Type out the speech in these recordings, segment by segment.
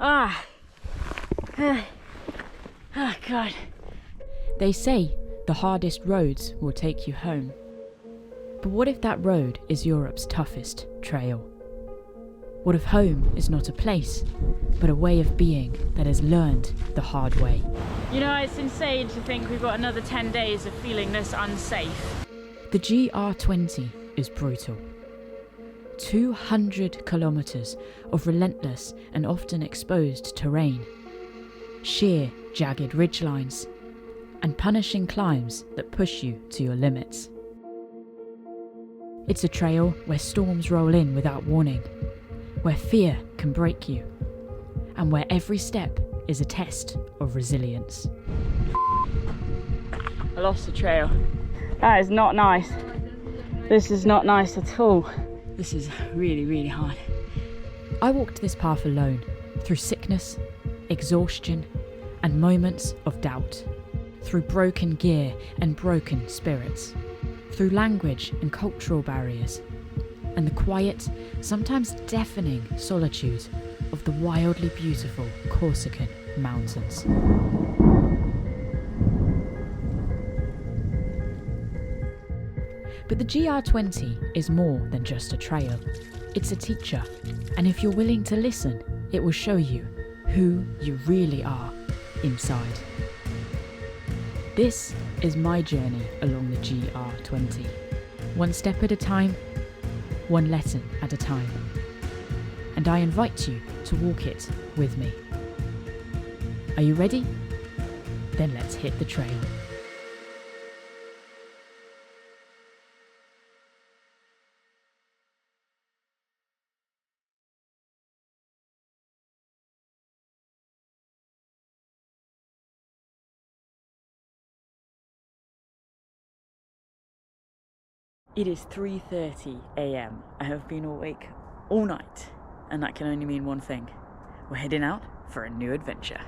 Ah. Oh God. They say the hardest roads will take you home. But what if that road is Europe's toughest trail? What if home is not a place, but a way of being that has learned the hard way? You know, it's insane to think we've got another 10 days of feeling this unsafe. The GR20 is brutal. 200 kilometres of relentless and often exposed terrain, sheer, jagged ridgelines, and punishing climbs that push you to your limits. It's a trail where storms roll in without warning, where fear can break you, and where every step is a test of resilience. I lost the trail. That is not nice. This is not nice at all. This is really, really hard. I walked this path alone, through sickness, exhaustion, and moments of doubt, through broken gear and broken spirits, through language and cultural barriers, and the quiet, sometimes deafening solitude of the wildly beautiful Corsican mountains. But the GR20 is more than just a trail. It's a teacher, and if you're willing to listen, it will show you who you really are inside. This is my journey along the GR20. One step at a time, one lesson at a time. And I invite you to walk it with me. Are you ready? Then let's hit the trail. It is 3:30 a.m. I have been awake all night, and that can only mean one thing. We're heading out for a new adventure.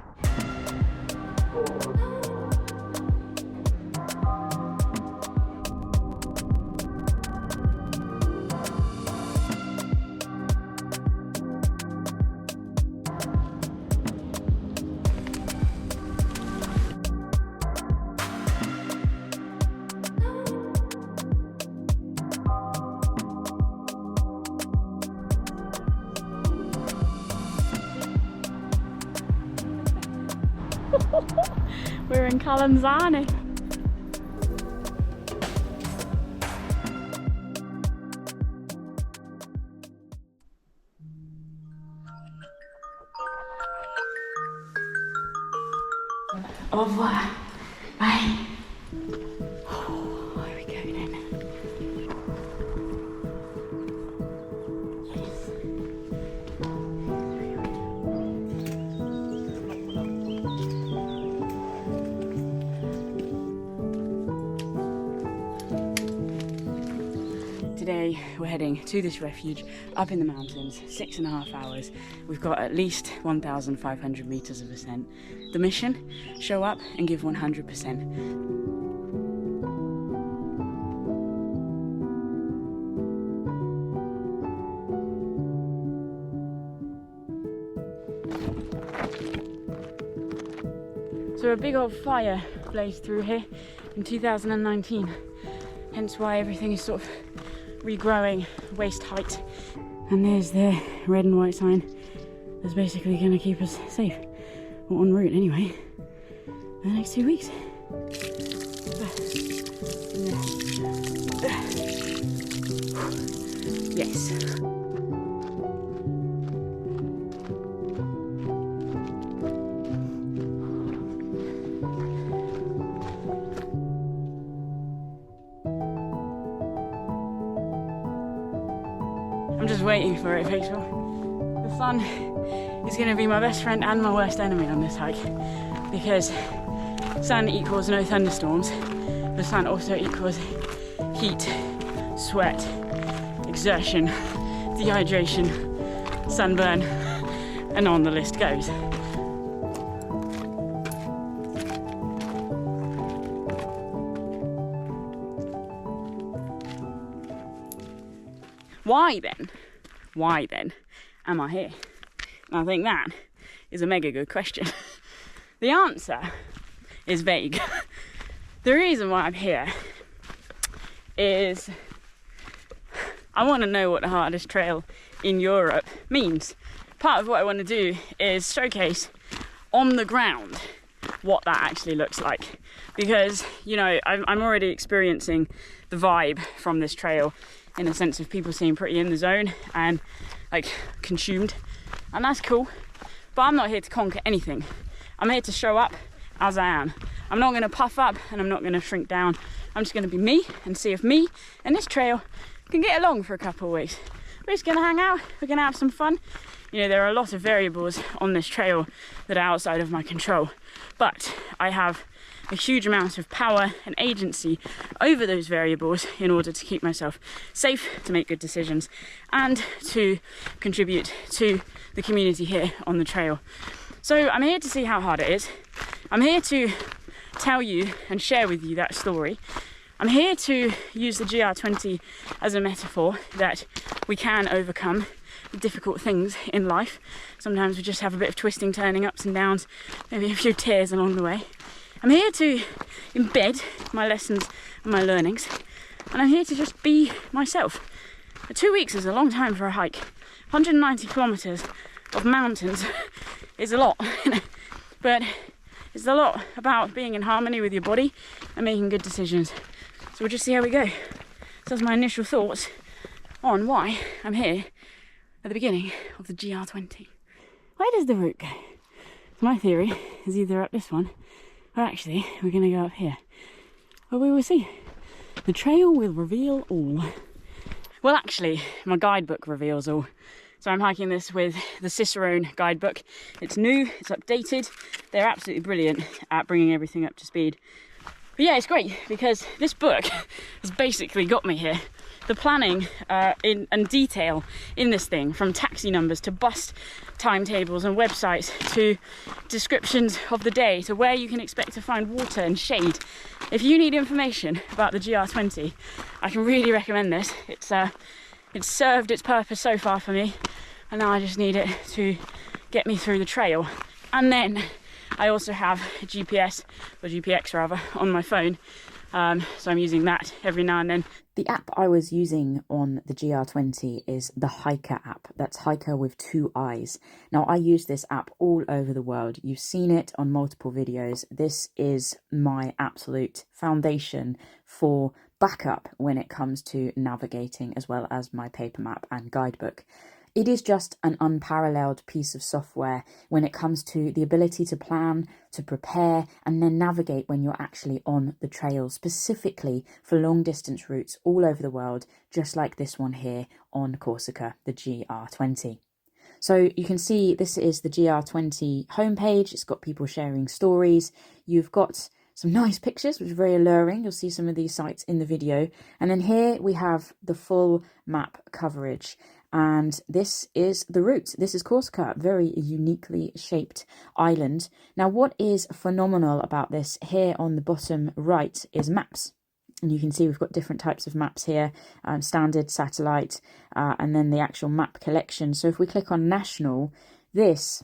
We're in Calanzani. Au revoir. Bye. Oh, here we go then. Today we're heading to this refuge up in the mountains, 6.5 hours. We've got at least 1,500 meters of ascent. The mission, show up and give 100%. So a big old fire blazed through here in 2019, hence why everything is sort of regrowing waist height. And there's the red and white sign that's basically going to keep us safe, or en route anyway, for the next 2 weeks. Yes. I'm just waiting for it, Rachel. The sun is going to be my best friend and my worst enemy on this hike, because sun equals no thunderstorms, but sun also equals heat, sweat, exertion, dehydration, sunburn, and on the list goes. Why then am I here? And I think that is a mega good question. The answer is vague. The reason why I'm here is I want to know what the hardest trail in Europe means. Part of what I want to do is showcase on the ground what that actually looks like, because you know I'm already experiencing the vibe from this trail in the sense of people seem pretty in the zone and like consumed, and that's cool, but I'm not here to conquer anything. I'm here to show up as I am. I'm not going to puff up and I'm not going to shrink down. I'm just going to be me and see if me and this trail can get along for a couple of weeks. We're just going to hang out, we're going to have some fun. You know, there are a lot of variables on this trail that are outside of my control, but I have a huge amount of power and agency over those variables in order to keep myself safe, to make good decisions, and to contribute to the community here on the trail. So I'm here to see how hard it is. I'm here to tell you and share with you that story. I'm here to use the GR20 as a metaphor that we can overcome the difficult things in life. Sometimes we just have a bit of twisting, turning, ups and downs, maybe a few tears along the way. I'm here to embed my lessons and my learnings, and I'm here to just be myself. 2 weeks is a long time for a hike. 190 kilometers of mountains is a lot, but it's a lot about being in harmony with your body and making good decisions. So we'll just see how we go. So that's my initial thoughts on why I'm here at the beginning of the GR20. Where does the route go? So my theory is either up this one, or actually we're going to go up here. But we will see. The trail will reveal all. Well, actually, my guidebook reveals all. So I'm hiking this with the Cicerone guidebook. It's new, it's updated. They're absolutely brilliant at bringing everything up to speed. But yeah, it's great because this book has basically got me here. The planning and detail in this thing, from taxi numbers to bus timetables and websites to descriptions of the day to where you can expect to find water and shade. If you need information about the GR20, I can really recommend this. It's served its purpose so far for me, and now I just need it to get me through the trail. And then I also have a GPS, or GPX rather, on my phone, so I'm using that every now and then. The app I was using on the GR20 is the Hiker app. That's Hiker with 2 eyes. Now, I use this app all over the world. You've seen it on multiple videos. This is my absolute foundation for backup when it comes to navigating, as well as my paper map and guidebook. It is just an unparalleled piece of software when it comes to the ability to plan, to prepare, and then navigate when you're actually on the trail, specifically for long distance routes all over the world, just like this one here on Corsica, the GR20. So you can see this is the GR20 homepage. It's got people sharing stories. You've got some nice pictures, which are very alluring. You'll see some of these sites in the video. And then here we have the full map coverage. And this is the route. This is Corsica, very uniquely shaped island. Now, what is phenomenal about this here on the bottom right is maps. And you can see we've got different types of maps here, standard, satellite, and then the actual map collection. So if we click on national, this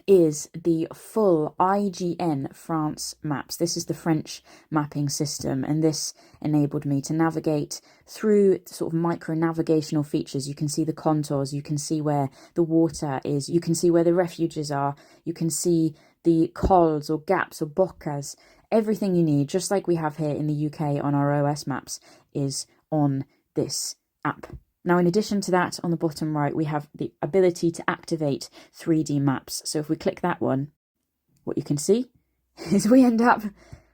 is the full IGN France maps. This is the French mapping system, and this enabled me to navigate through sort of micro navigational features. You can see the contours, you can see where the water is, you can see where the refuges are, you can see the cols or gaps or boccas. Everything you need, just like we have here in the UK on our OS maps, is on this app. Now, in addition to that, on the bottom right, we have the ability to activate 3D maps. So if we click that one, what you can see is we end up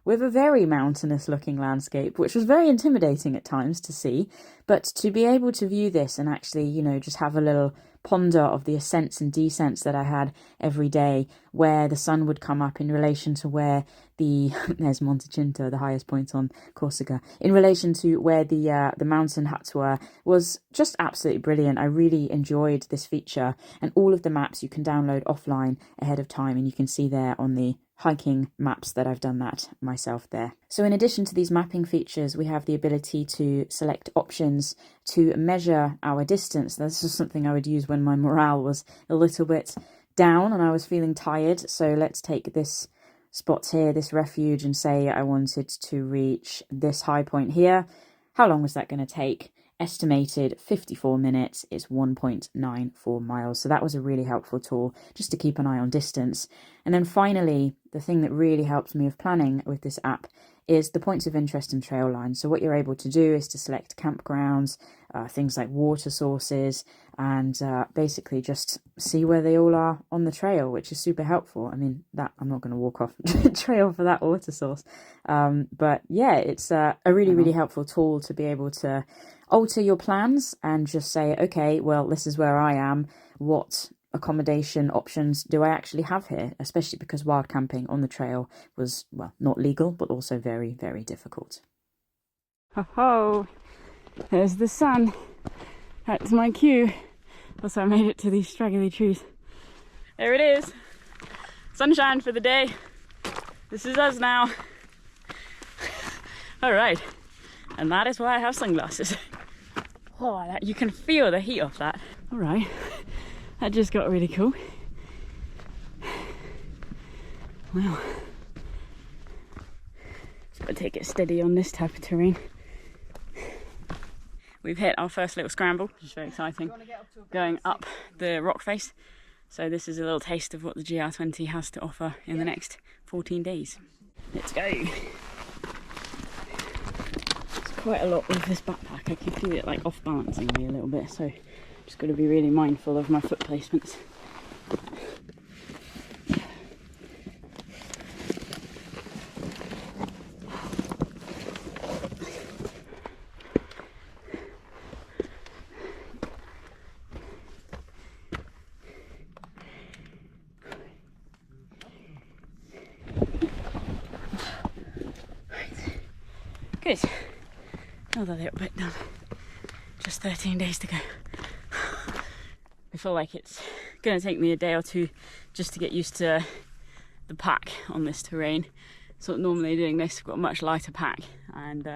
with a very mountainous looking landscape, which was very intimidating at times to see. But to be able to view this and actually, you know, just have a little ponder of the ascents and descents that I had every day, where the sun would come up in relation to where there's Monte Cinto, the highest point on Corsica, in relation to where the mountain huts were, was just absolutely brilliant. I really enjoyed this feature, and all of the maps you can download offline ahead of time, and you can see there on the hiking maps that I've done that myself there. So in addition to these mapping features, we have the ability to select options to measure our distance. This is something I would use when my morale was a little bit down and I was feeling tired. So let's take this spot here, this refuge, and say I wanted to reach this high point here. How long was that going to take? Estimated 54 minutes is 1.94 miles. So that was a really helpful tool just to keep an eye on distance. And then finally, the thing that really helps me with planning with this app is the points of interest and trail lines. So what you're able to do is to select campgrounds, things like water sources, and basically just see where they all are on the trail, which is super helpful. I mean, that I'm not going to walk off the trail for that water source. But yeah, it's a really helpful tool to be able to alter your plans and just say, okay, well, this is where I am. What accommodation options do I actually have here? Especially because wild camping on the trail was, well, not legal, but also very, very difficult. Ho ho! There's the sun. That's my cue. Also, I made it to these straggly trees. There it is. Sunshine for the day. This is us now. All right. And that is why I have sunglasses. Oh, you can feel the heat of that. All right. That just got really cool. Well, just gotta take it steady on this type of terrain. We've hit our first little scramble, which is very exciting, going up the rock face. So this is a little taste of what the GR20 has to offer in the next 14 days. Let's go. It's quite a lot with this backpack. I can feel it like off balancing me a little bit, so just got to be really mindful of my foot placements. Good. Another little bit done. Just 13 days to go. I feel like it's going to take me a day or two just to get used to the pack on this terrain. So normally doing this, I've got a much lighter pack, and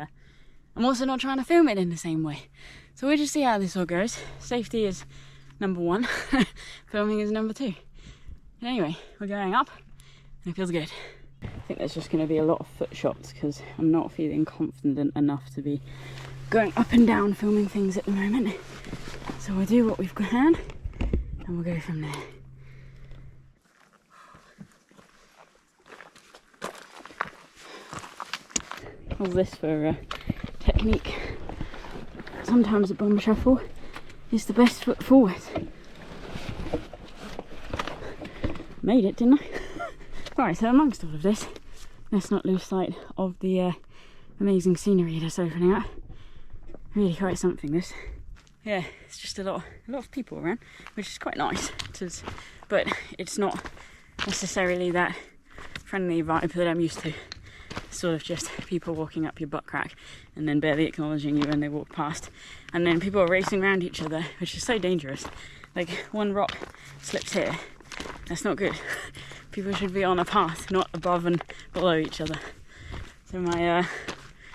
I'm also not trying to film it in the same way. So we'll just see how this all goes. Safety is number one, filming is number two. But anyway, we're going up and it feels good. I think there's just going to be a lot of foot shots because I'm not feeling confident enough to be going up and down filming things at the moment. So we'll do what we've got and we'll go from there. All this for technique. Sometimes a bomb shuffle is the best foot forward. Made it, didn't I? Right, so amongst all of this, let's not lose sight of the amazing scenery that's opening up. Really quite something, this. Yeah, it's just a lot of people around, which is quite nice. But it's not necessarily that friendly vibe that I'm used to. It's sort of just people walking up your butt crack and then barely acknowledging you when they walk past. And then people are racing around each other, which is so dangerous. Like, one rock slips here. That's not good. People should be on a path, not above and below each other. So my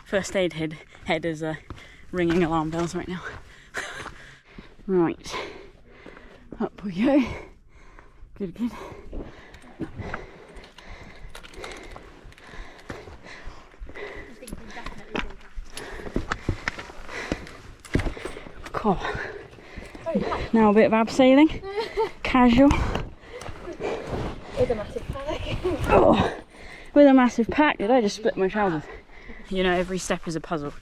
first aid head is ringing alarm bells right now. Right, up we go. Good, good. Cool. Now a bit of abseiling. Casual. With a massive pack. Oh, with a massive pack. Did I just split my trousers? You know, every step is a puzzle.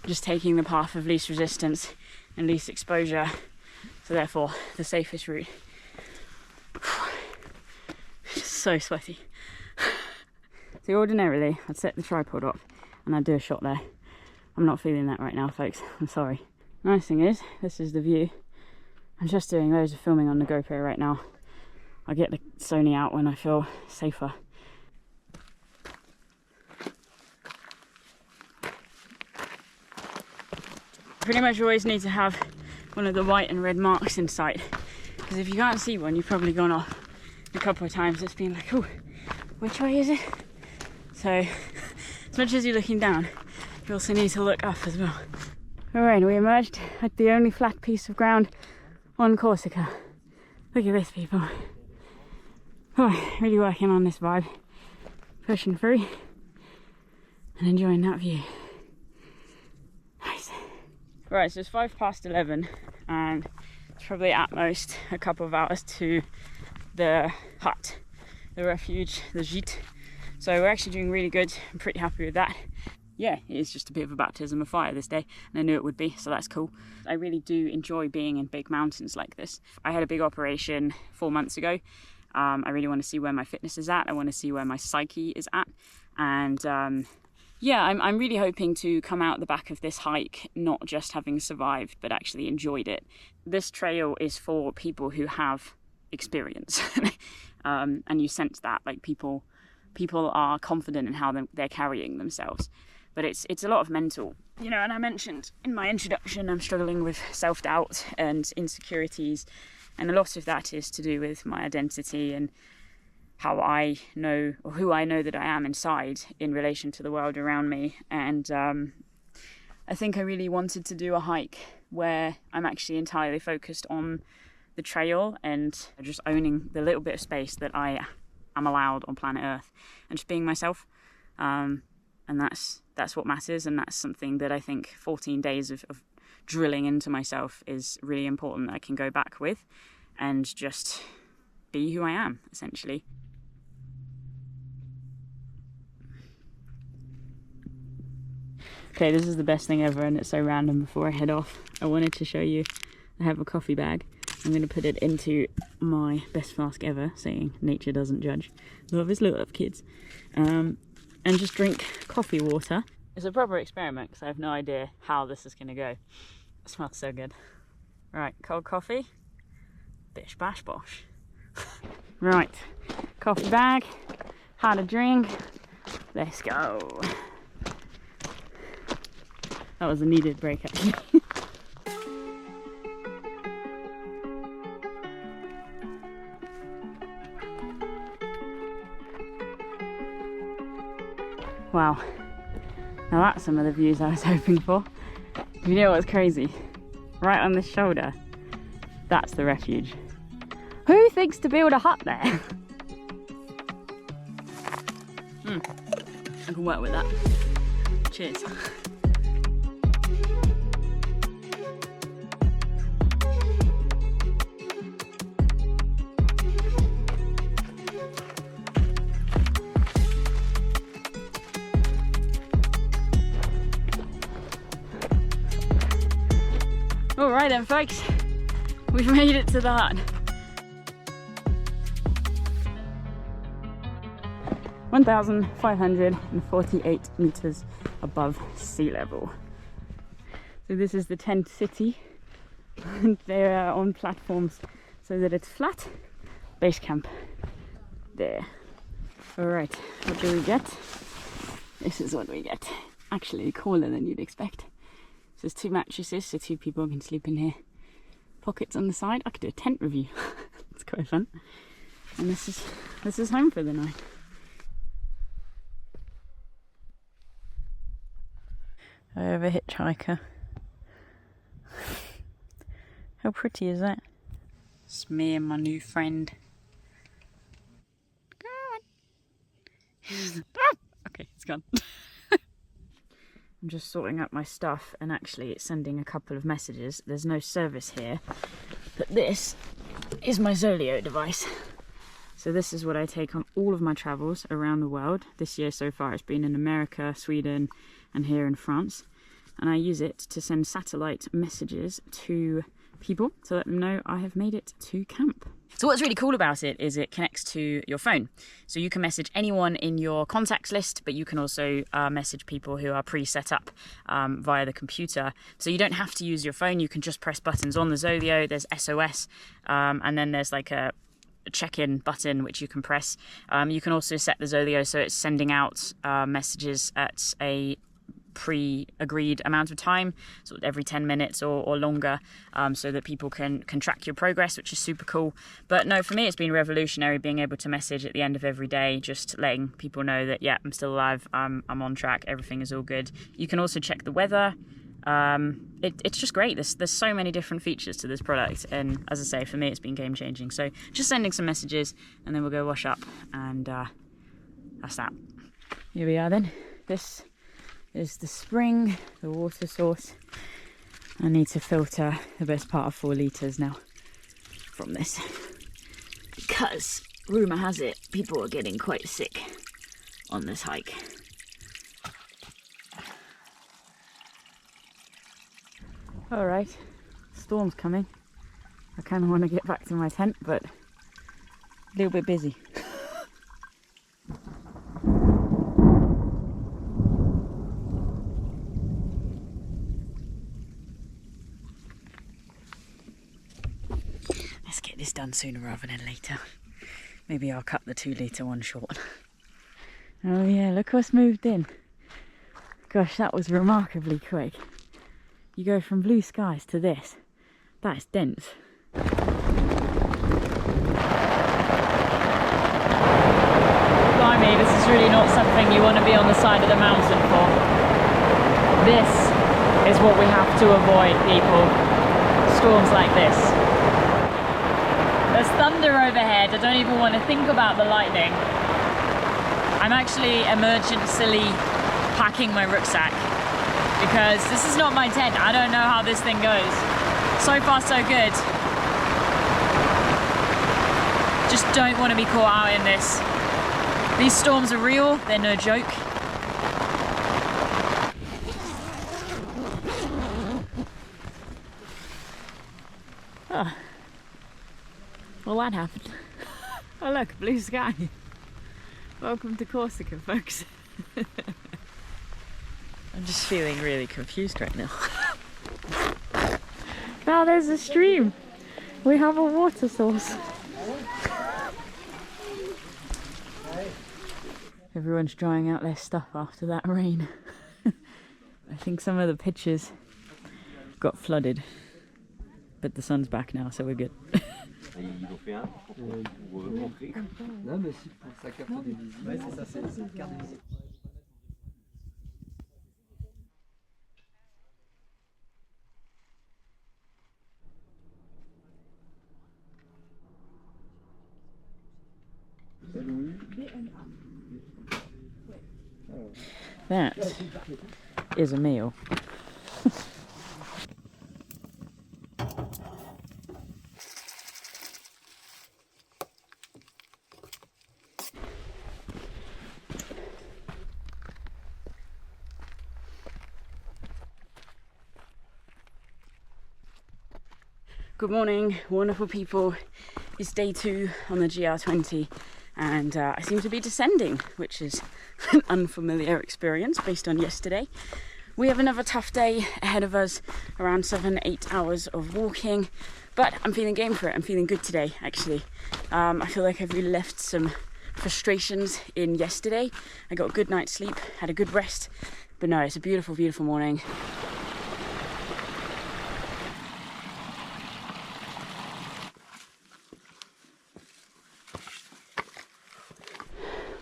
Just taking the path of least resistance and least exposure, so therefore the safest route. Just so sweaty. So ordinarily I'd set the tripod up and I'd do a shot there. I'm not feeling that right now, folks. I'm sorry. Nice thing is, this is the view. I'm just doing loads of filming on the GoPro right now. I get the Sony out when I feel safer. Pretty much always need to have one of the white and red marks in sight, because if you can't see one, you've probably gone off a couple of times. It's been like, oh, which way is it? So as much as you're looking down, you also need to look up as well. Alright, we emerged at the only flat piece of ground on Corsica. Look at this, people. Oh, really working on this vibe. Pushing through and enjoying that view. Nice. Right, so it's 11:05 and it's probably at most a couple of hours to the hut, the refuge, the gîte. So we're actually doing really good. I'm pretty happy with that. Yeah, it's just a bit of a baptism of fire this day, and I knew it would be, so that's cool. I really do enjoy being in big mountains like this. I had a big operation 4 months ago. I really want to see where my fitness is at. I want to see where my psyche is at. And yeah, I'm really hoping to come out the back of this hike not just having survived, but actually enjoyed it. This trail is for people who have experience. And you sense that, like people are confident in how they're carrying themselves. But it's a lot of mental, you know, and I mentioned in my introduction I'm struggling with self-doubt and insecurities, and a lot of that is to do with my identity and how I know, or who I know that I am inside in relation to the world around me. And I think I really wanted to do a hike where I'm actually entirely focused on the trail and just owning the little bit of space that I am allowed on planet Earth and just being myself. And that's what matters, and that's something that I think 14 days of drilling into myself is really important that I can go back with and just be who I am, essentially. Okay, this is the best thing ever, and it's so random. Before I head off, I wanted to show you I have a coffee bag. I'm going to put it into my best flask ever, saying nature doesn't judge. Love is love, kids. And just drink coffee water. It's a proper experiment because I have no idea how this is going to go. It smells so good. Right, cold coffee. Bish bash bosh. Right, coffee bag. Had a drink. Let's go. That was a needed break, actually. Wow, now that's some of the views I was hoping for. You know what's crazy? Right on this shoulder, that's the refuge. Who thinks to build a hut there? I can work with that. Cheers. Alright then folks, we've made it to the hut. 1,548 meters above sea level. So this is the tent city, and they're on platforms so that it's flat. Base camp there. Alright, what do we get? This is what we get. Actually cooler than you'd expect. There's 2 mattresses, so 2 people can sleep in here. Pockets on the side. I could do a tent review. It's quite fun. And this is home for the night. I have a hitchhiker. How pretty is that? It's me and my new friend. Go on. Okay, it's gone. I'm just sorting out my stuff, and actually it's sending a couple of messages. There's no service here, but this is my Zoleo device. So this is what I take on all of my travels around the world. This year so far it's been in America, Sweden, and here in France. And I use it to send satellite messages to people to let them know I have made it to camp. So what's really cool about it is it connects to your phone. So you can message anyone in your contacts list, but you can also message people who are pre-set up via the computer. So you don't have to use your phone, you can just press buttons on the Zoleo. There's SOS, and then there's like a check-in button which you can press. You can also set the Zoleo so it's sending out messages at a pre-agreed amount of time, sort of every 10 minutes or longer, so that people can track your progress, which is super cool. But no, for me it's been revolutionary being able to message at the end of every day, just letting people know that yeah, I'm still alive, I'm on track, everything is all good. You can also check the weather. It's just great. There's so many different features to this product, and as I say, for me it's been game changing. So just sending some messages and then we'll go wash up, and that's that. Here we are then. This is the spring, the water source. I need to filter the best part of 4 litres now from this, because rumour has it people are getting quite sick on this hike. Alright, storm's coming. I kind of want to get back to my tent, but a little bit busy. Let's get this done sooner rather than later. Maybe I'll cut the 2 litre one short. Oh yeah, look what's moved in. Gosh, that was remarkably quick. You go from blue skies to this. That is dense. Blimey, this is really not something you want to be on the side of the mountain for. This is what we have to avoid, people. Storms like this. There's thunder overhead. I don't even want to think about the lightning. I'm actually emergency packing my rucksack, because this is not my tent. I don't know how this thing goes. So far so good. Just don't want to be caught out in this. These storms are real, they're no joke. Oh. Well, that happened. Oh look, blue sky. Welcome to Corsica, folks. I'm just feeling really confused right now. Now there's a stream. We have a water source. Everyone's drying out their stuff after that rain. I think some of the pictures got flooded, but the sun's back now, so we're good. That is a meal. Good morning, wonderful people. It's day 2 on the GR20. And I seem to be descending, which is an unfamiliar experience based on yesterday. We have another tough day ahead of us, around 7-8 hours of walking, but I'm feeling game for it. I'm feeling good today, actually. I feel like I've really left some frustrations in yesterday. I got a good night's sleep, had a good rest, but no, it's a beautiful, beautiful morning.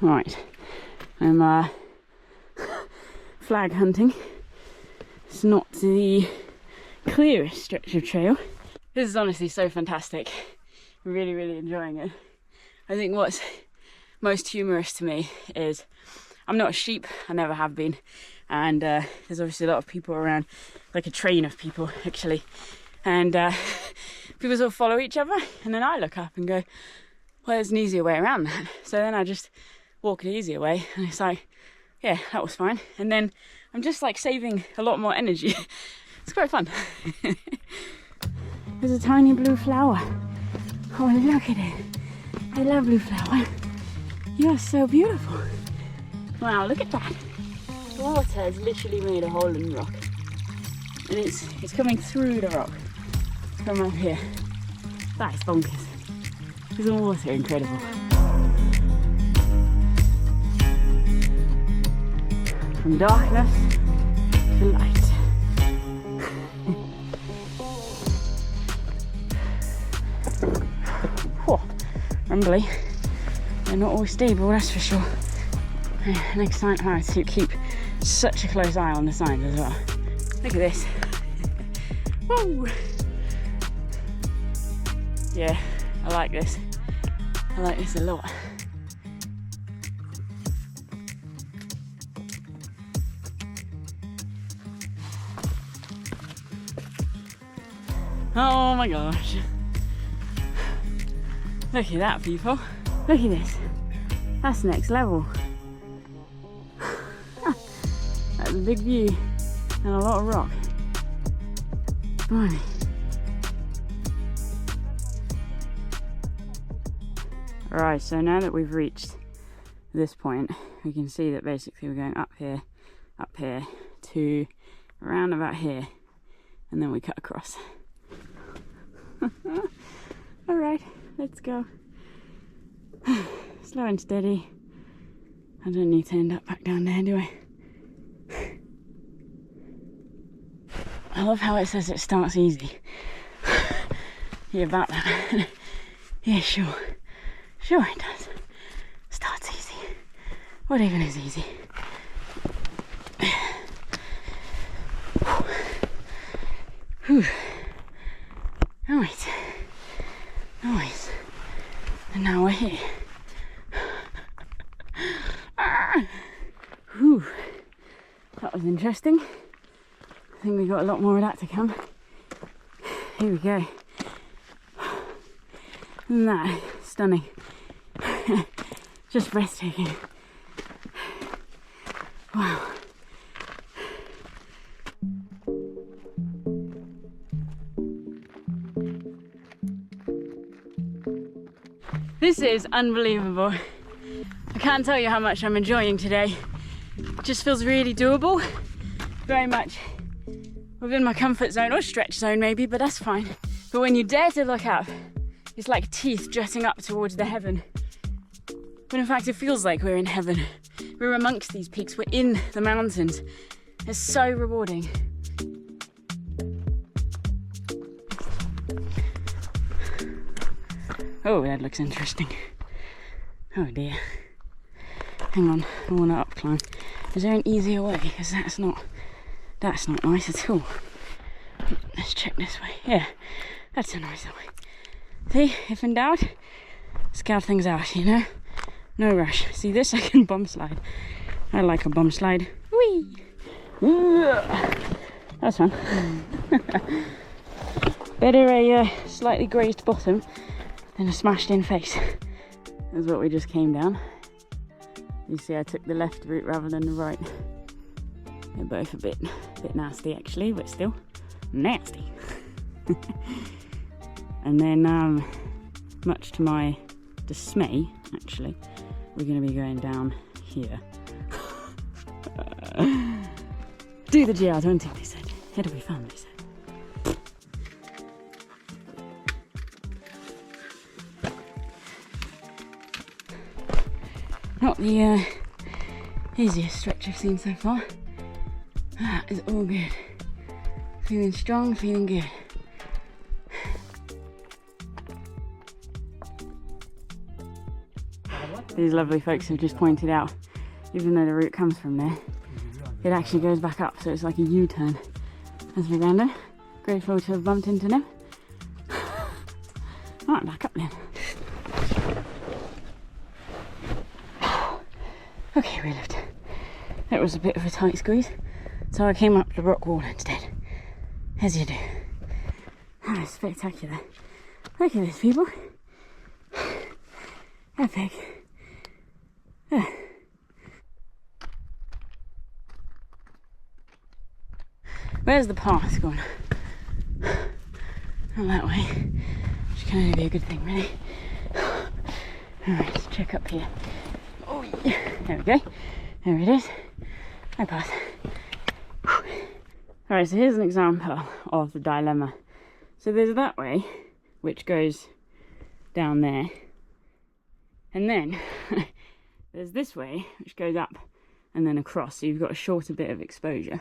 Right, I'm flag hunting. It's not the clearest stretch of trail. This is honestly so fantastic. I'm really, really enjoying it. I think what's most humorous to me is I'm not a sheep, I never have been, and there's obviously a lot of people around, like a train of people actually, and people sort of follow each other, and then I look up and go, well, there's an easier way around that. So then I just walk the easier way, and it's like, yeah, that was fine. And then I'm just like saving a lot more energy. It's quite fun. There's a tiny blue flower. Oh, look at it. I love blue flower. You're so beautiful. Wow, look at that. The water has literally made a hole in the rock. And it's coming through the rock from up here. That is bonkers. Is the water incredible? From darkness the light. Whew, rumbly. They're not always stable, that's for sure. Next time I have to keep such a close eye on the signs as well. Look at this. Woo! Yeah, I like this. I like this a lot. Oh my gosh. Look at that, people. Look at this. That's next level. That's a big view and a lot of rock. Blimey. Right, so now that we've reached this point, we can see that basically we're going up here to around about here, and then we cut across. Alright, let's go. Slow and steady. I don't need to end up back down there, do I? I love how it says it starts easy. Yeah, about that. Yeah, sure. Sure it does. Starts easy. What even is easy? Whew. Alright. Nice. And now we're here. Whew. That was interesting. I think we got a lot more of that to come. Here we go. Isn't that stunning? Just breathtaking. Wow. This is unbelievable. I can't tell you how much I'm enjoying today. It just feels really doable. Very much within my comfort zone, or stretch zone maybe, but that's fine. But when you dare to look up, it's like teeth jutting up towards the heaven. But in fact, it feels like we're in heaven. We're amongst these peaks, we're in the mountains. It's so rewarding. Oh, that looks interesting. Oh dear. Hang on, I want to up climb. Is there an easier way? Because that's not nice at all. Let's check this way. Yeah, that's a nicer way. See, if in doubt, scout things out, you know? No rush. See this? I can bum slide. I like a bum slide. Whee! That's fun. Better a slightly grazed bottom than a smashed in face. That's what we just came down. You see I took the left route rather than the right. They're both a bit nasty actually, but still nasty. And then much to my dismay actually, we're going to be going down here. Do the GR20, they said. It'll be fun, they said. Not the easiest stretch I've seen so far. That is all good. Feeling strong, feeling good. These lovely folks have just pointed out, even though the route comes from there, it actually goes back up, so it's like a U-turn. As we ran there, grateful to have bumped into them. Alright, back up then. Okay, we lived. That was a bit of a tight squeeze, so I came up the rock wall instead. As you do. That is spectacular. Look at this, people. Epic. Where's the path going? Not that way. Which can only be a good thing, really. Alright, let's check up here. Oh, yeah. There we go. There it is. My path. Alright, so here's an example of the dilemma. So there's that way, which goes down there. And then there's this way, which goes up and then across. So you've got a shorter bit of exposure.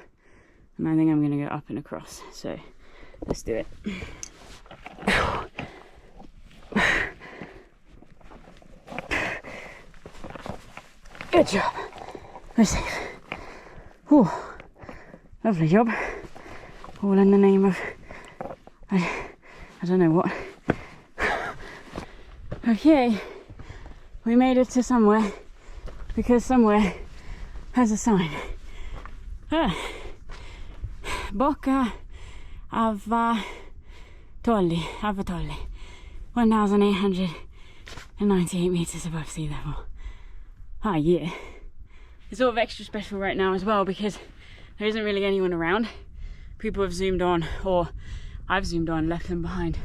And I think I'm going to go up and across. So let's do it. Good job. We're safe. Whew. Lovely job. All in the name of I don't know what. Okay, we made it to somewhere because somewhere has a sign. Boca Avatolli, 1,898 meters above sea level. Ah, yeah. It's sort of extra special right now as well because there isn't really anyone around. People have zoomed on, or I've zoomed on and left them behind.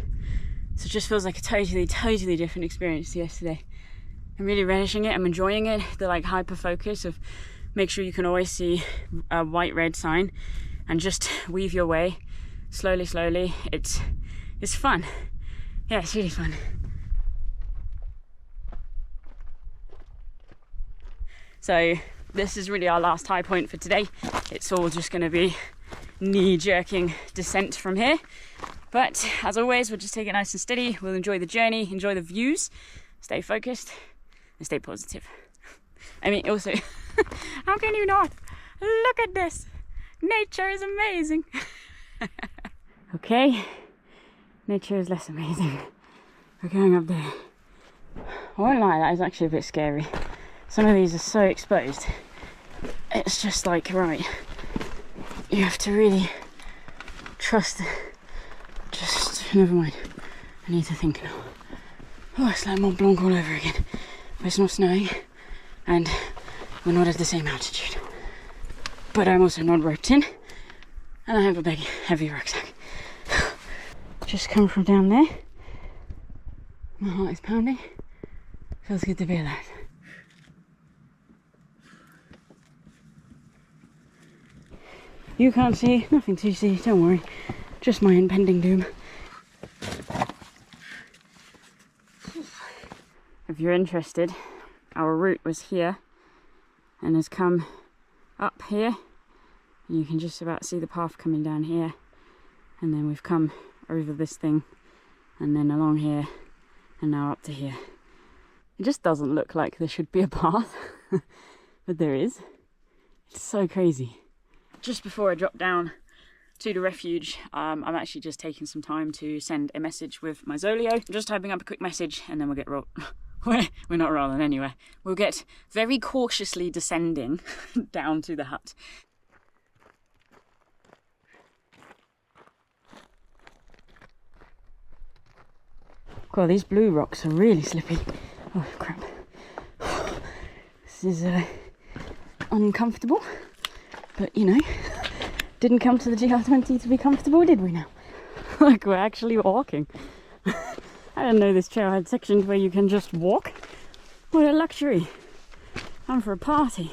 So it just feels like a totally different experience to yesterday. I'm really relishing it, I'm enjoying it. The like hyper focus of make sure you can always see a white red sign and just weave your way slowly. It's fun. Yeah, it's really fun. So this is really our last high point for today. It's all just going to be knee-jerking descent from here. But as always, we'll just take it nice and steady. We'll enjoy the journey, enjoy the views, stay focused and stay positive. I mean, also, how can you not? Look at this. Nature is amazing. Okay, nature is less amazing. We're going up there. I won't lie, that is actually a bit scary. Some of these are so exposed. It's just like, right, you have to really trust. Just, never mind. I need to think now. Oh, it's like Mont Blanc all over again. But it's not snowing, and we're not at the same altitude. But I'm also not roped in, and I have a big, heavy rucksack. Just come from down there. My heart is pounding. Feels good to be alive. You can't see, nothing to see, don't worry. Just my impending doom. If you're interested, our route was here and has come up here. You can just about see the path coming down here, and then we've come over this thing and then along here and now up to here. It just doesn't look like there should be a path, but there is. It's so crazy. Just before I drop down to the refuge, I'm actually just taking some time to send a message with my Zolio. I'm just typing up a quick message and then we'll get we're not rolling anywhere. We'll get very cautiously descending down to the hut. God, these blue rocks are really slippy. Oh crap. This is uncomfortable, but you know, didn't come to the GR20 to be comfortable, did we now? Like, we're actually walking. I didn't know this trail had sections where you can just walk. What a luxury. I'm for a party.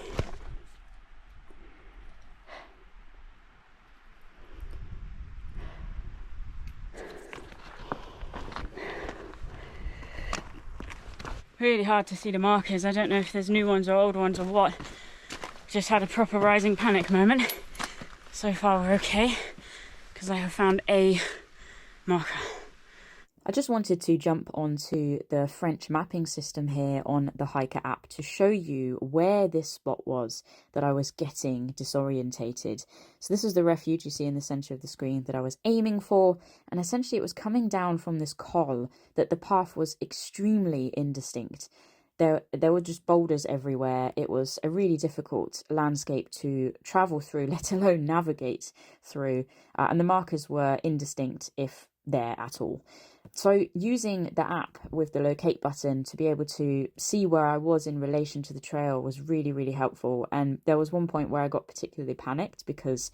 Really hard to see the markers. I don't know if there's new ones or old ones or what. Just had a proper rising panic moment. So far we're okay, because I have found a marker. I just wanted to jump onto the French mapping system here on the Hiker app to show you where this spot was that I was getting disorientated. So this is the refuge you see in the centre of the screen that I was aiming for, and essentially it was coming down from this col that the path was extremely indistinct. There were just boulders everywhere. It was a really difficult landscape to travel through, let alone navigate through, and the markers were indistinct if there at all. So using the app with the locate button to be able to see where I was in relation to the trail was really helpful. And there was one point where I got particularly panicked because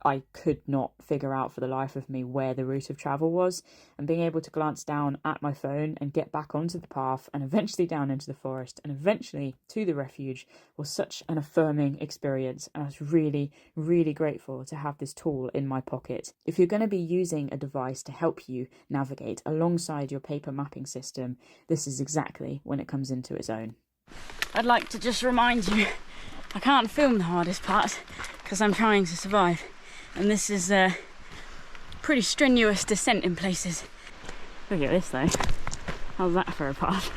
I could not figure out for the life of me where the route of travel was, and being able to glance down at my phone and get back onto the path and eventually down into the forest and eventually to the refuge was such an affirming experience. And I was really grateful to have this tool in my pocket. If you're going to be using a device to help you navigate alongside your paper mapping system, this is exactly when it comes into its own. I'd like to just remind you, I can't film the hardest part because I'm trying to survive. And this is a pretty strenuous descent in places. Look at this though. How's that for a path?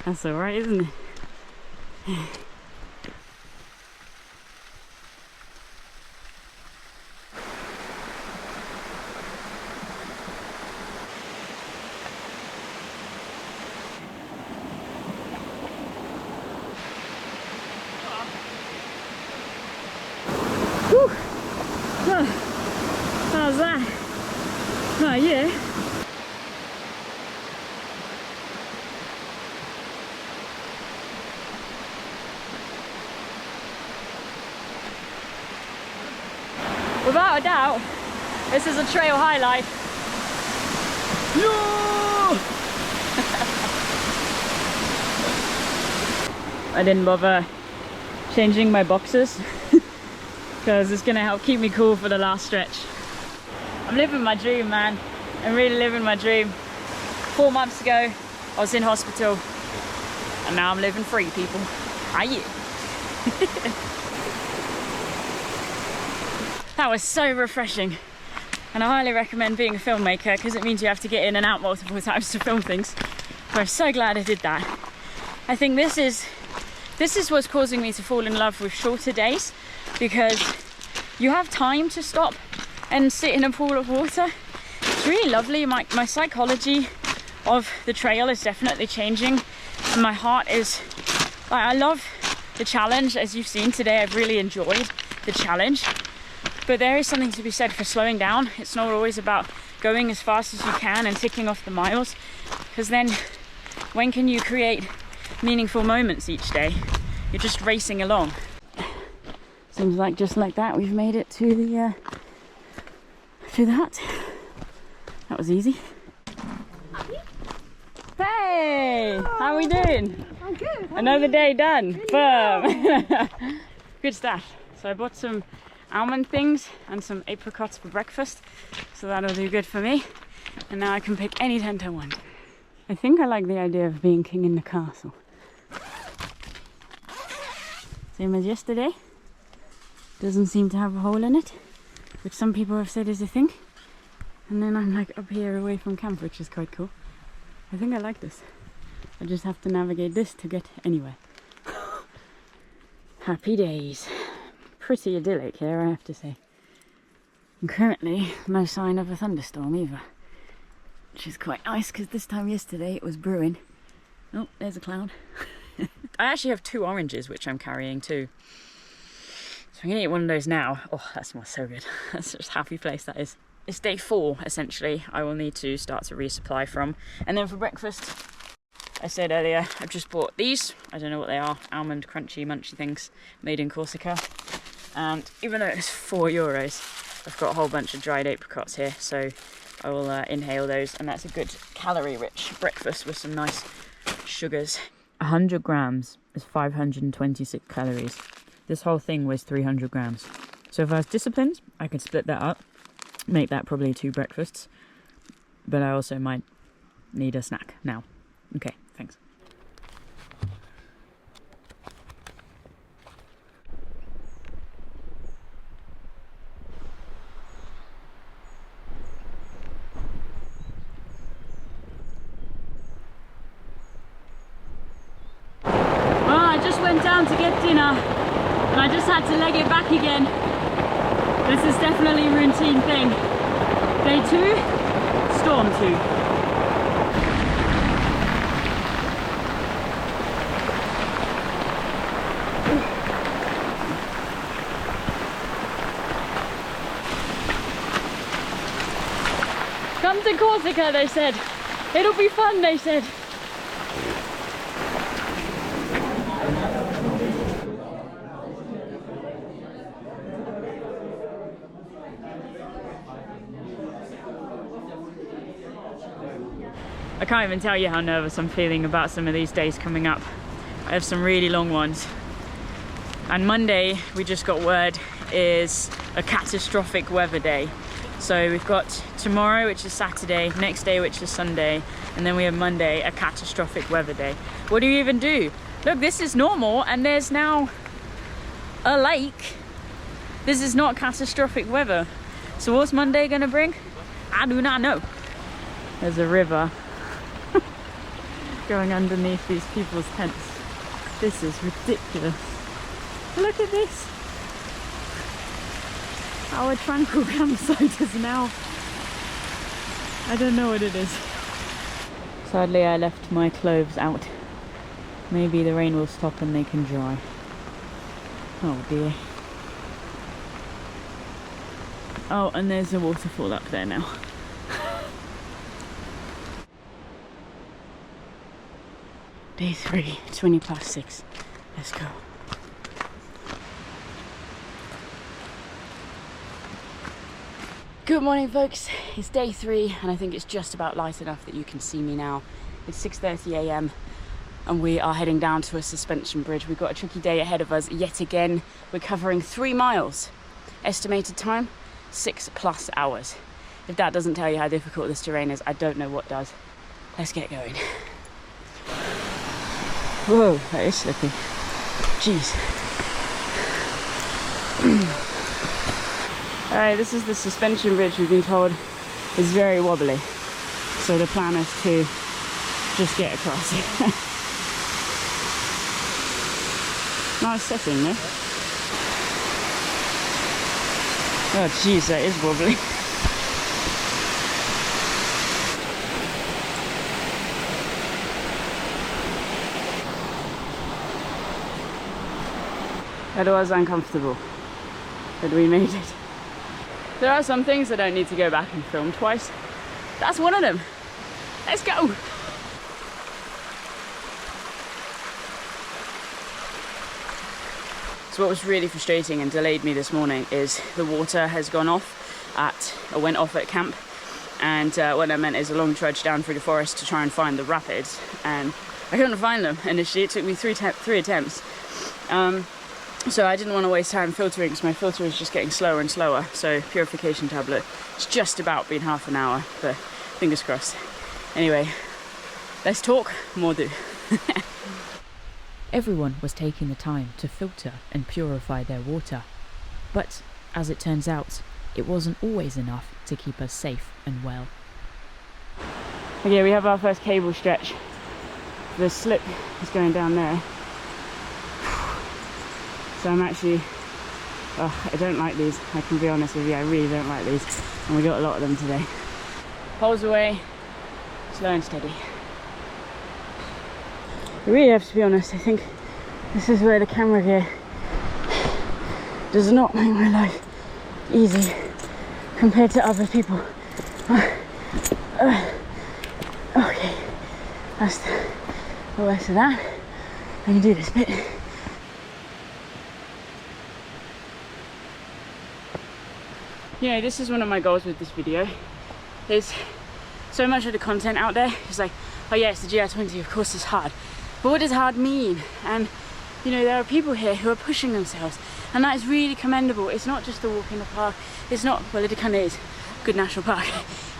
That's alright, isn't it? Whew. Oh, how's that? Oh yeah. Without a doubt, this is a trail highlight. No! I didn't bother changing my boxes because it's gonna help keep me cool for the last stretch. I'm living my dream, man. I'm really living my dream. 4 months ago, I was in hospital, and now I'm living free, people. How you? That was so refreshing, and I highly recommend being a filmmaker because it means you have to get in and out multiple times to film things. But I'm so glad I did that. I think this is what's causing me to fall in love with shorter days, because you have time to stop and sit in a pool of water. It's really lovely. My psychology of the trail is definitely changing, and my heart is like, I love the challenge. As you've seen today, I've really enjoyed the challenge. But there is something to be said for slowing down. It's not always about going as fast as you can and ticking off the miles, because then when can you create meaningful moments each day? You're just racing along. Seems like just like that we've made it to the hut. That was easy. Hey, how are we doing? I'm good. Another day done. Boom. Good stuff. So I bought some almond things and some apricots for breakfast, so that'll do good for me. And now I can pick any tent I want. I think I like the idea of being king in the castle. Same as yesterday. Doesn't seem to have a hole in it, which some people have said is a thing. And then I'm like up here away from camp, which is quite cool. I think I like this. I just have to navigate this to get anywhere. Happy days. Pretty idyllic here, I have to say. And currently, no sign of a thunderstorm either, which is quite nice, because this time yesterday it was brewing. Oh, there's a cloud. I actually have 2 oranges, which I'm carrying too. So I'm gonna eat one of those now. Oh, that smells so good. That's just a happy place that is. It's day 4, essentially. I will need to start to resupply from. And then for breakfast, I said earlier, I've just bought these. I don't know what they are. Almond crunchy munchy things made in Corsica. And even though it's €4, I've got a whole bunch of dried apricots here. So I will inhale those. And that's a good calorie-rich breakfast with some nice sugars. 100 grams is 526 calories. This whole thing weighs 300 grams. So if I was disciplined, I could split that up, make that probably 2 breakfasts. But I also might need a snack now. Okay, thanks. Well, I just went down to get dinner, and I just had to leg it back again. This is definitely a routine thing. Day 2, storm 2. Come to Corsica, they said. It'll be fun, they said. I can't even tell you how nervous I'm feeling about some of these days coming up. I have some really long ones. And Monday, we just got word, is a catastrophic weather day. So we've got tomorrow, which is Saturday, next day, which is Sunday, and then we have Monday, a catastrophic weather day. What do you even do? Look, this is normal, and there's now a lake This is not catastrophic weather. So what's Monday gonna bring? I do not know. There's a river going underneath these people's tents. This is ridiculous. Look at this. Our tranquil campsite is now, I don't know what it is. Sadly, I left my clothes out. Maybe the rain will stop and they can dry. Oh dear. Oh, and there's a waterfall up there now. Day 3, 20+6. Let's go. Good morning, folks. It's day 3 and I think it's just about light enough that you can see me now. It's 6:30 a.m. and we are heading down to a suspension bridge. We've got a tricky day ahead of us yet again. We're covering 3 miles. Estimated time, 6+ hours. If that doesn't tell you how difficult this terrain is, I don't know what does. Let's get going. Whoa, that is slippy. Jeez. Alright, this is the suspension bridge we've been told is very wobbly. So the plan is to just get across. Nice setting, no? Oh jeez, that is wobbly. That was uncomfortable, but we made it. There are some things I don't need to go back and film twice. That's one of them. Let's go. So what was really frustrating and delayed me this morning is the water has gone off went off at camp, and what that meant is a long trudge down through the forest to try and find the rapids, and I couldn't find them initially. It took me three attempts. So I didn't want to waste time filtering because my filter is just getting slower and slower. So purification tablet, it's just about been half an hour, but fingers crossed. Anyway, let's talk, more do. Everyone was taking the time to filter and purify their water. But, as it turns out, it wasn't always enough to keep us safe and well. Okay, we have our first cable stretch. The slip is going down there. So I'm actually, I don't like these, I can be honest with you, I really don't like these. And we got a lot of them today. Poles away, slow and steady. I really have to be honest, I think this is where the camera gear does not make my life easy compared to other people. Okay, that's the worst of that. I can do this bit. Yeah, this is one of my goals with this video. There's so much of the content out there. It's like, oh yeah, it's the GR20, of course it's hard. But what does hard mean? And you know, there are people here who are pushing themselves, and that is really commendable. It's not just a walk in the park. It's not, well, it kind of is a good national park,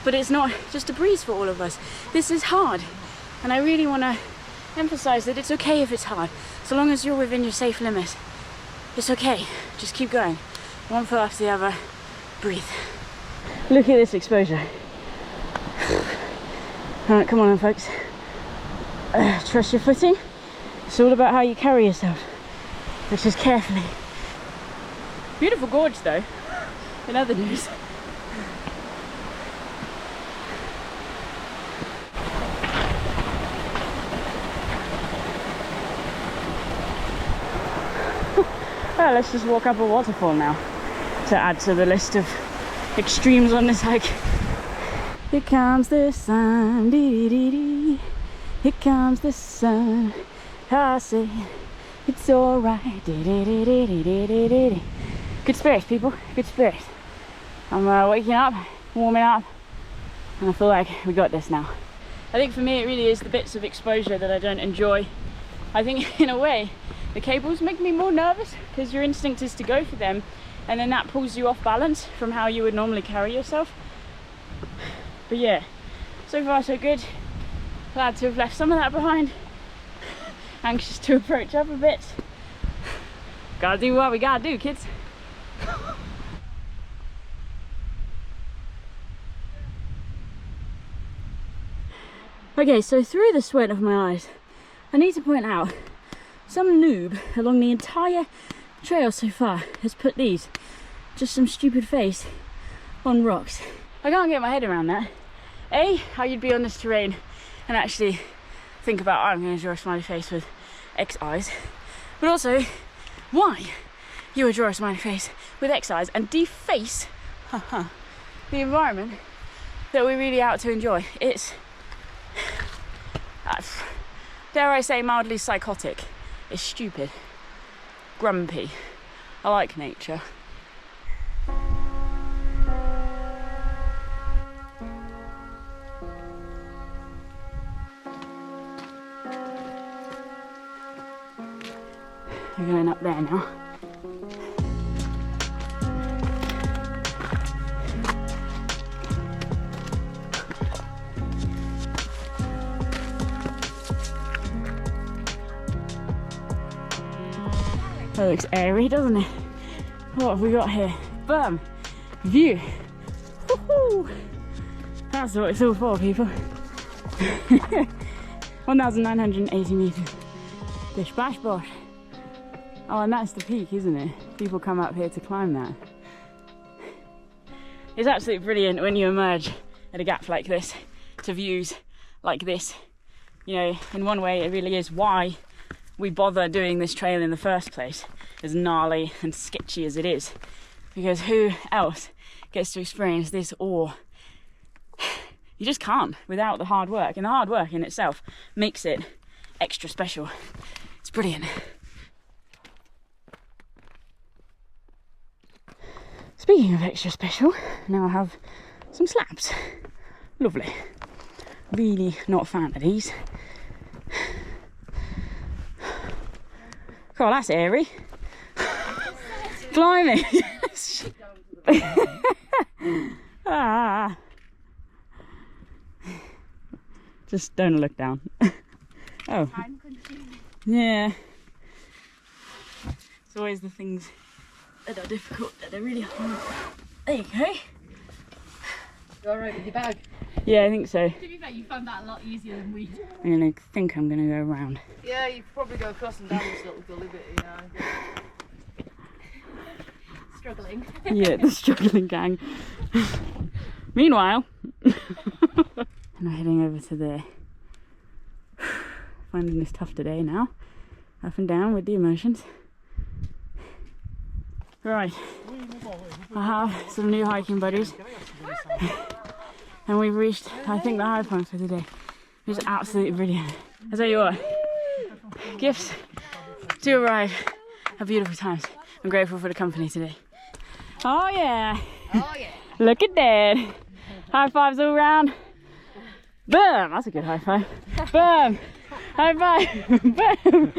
but it's not just a breeze for all of us. This is hard, and I really want to emphasize that it's okay if it's hard, so long as you're within your safe limits. It's okay, just keep going. One foot after the other. Breathe. Look at this exposure. Alright, come on then, folks. Trust your footing. It's all about how you carry yourself, which is carefully. Beautiful gorge though, in other news. Well, let's just walk up a waterfall now, to add to the list of extremes on this hike. Here comes the sun, dee dee dee. Here comes the sun. I say it's alright. Dee dee dee dee dee dee dee dee. Good spirits, people. Good spirits. I'm waking up, warming up, and I feel like we got this now. I think for me it really is the bits of exposure that I don't enjoy. I think in a way the cables make me more nervous because your instinct is to go for them, and then that pulls you off balance from how you would normally carry yourself. But yeah, so far so good. Glad to have left some of that behind. Anxious to approach up a bit. Gotta do what we gotta do, kids. Okay, so through the sweat of my eyes, I need to point out some noob along the entire trail so far has put these, just some stupid face, on rocks. I can't get my head around that. A, how you'd be on this terrain and actually think about, oh, I'm going to draw a smiley face with X eyes, but also why you would draw a smiley face with X eyes and deface the environment that we're really out to enjoy. It's, dare I say, mildly psychotic. It's stupid, grumpy. I like nature. We're going up there now. That looks airy, doesn't it? What have we got here? Boom! View! Woohoo! That's what it's all for, people. 1,980 metres. Bish bash bosh. Oh, and that's the peak, isn't it? People come up here to climb that. It's absolutely brilliant when you emerge at a gap like this to views like this. You know, in one way it really is why we bother doing this trail in the first place, as gnarly and sketchy as it is. Because who else gets to experience this awe? You just can't without the hard work, and the hard work in itself makes it extra special. It's brilliant. Speaking of extra special, now I have some slabs. Lovely. Really not a fan of these. God, that's airy. Blimey. Ah. Just don't look down. Oh. Yeah. It's always the things that are difficult, that are really hard. There you go. You alright with your bag? Yeah, I think so. To be fair, you found that a lot easier than we did. I think I'm going to go around. Yeah, you could probably go across and down this little gully bit, you know. Struggling. Yeah, the struggling gang. Meanwhile, and I'm heading over to there. Finding this tough today now. Up and down with the emotions. Right, I have some new hiking buddies. And we've reached, I think, the high point for the day. It's absolutely brilliant. I tell you what, gifts to arrive at beautiful times. I'm grateful for the company today. Oh yeah! Oh yeah! Look at that! High fives all round. Boom! That's a good high five. Boom! High five! Boom!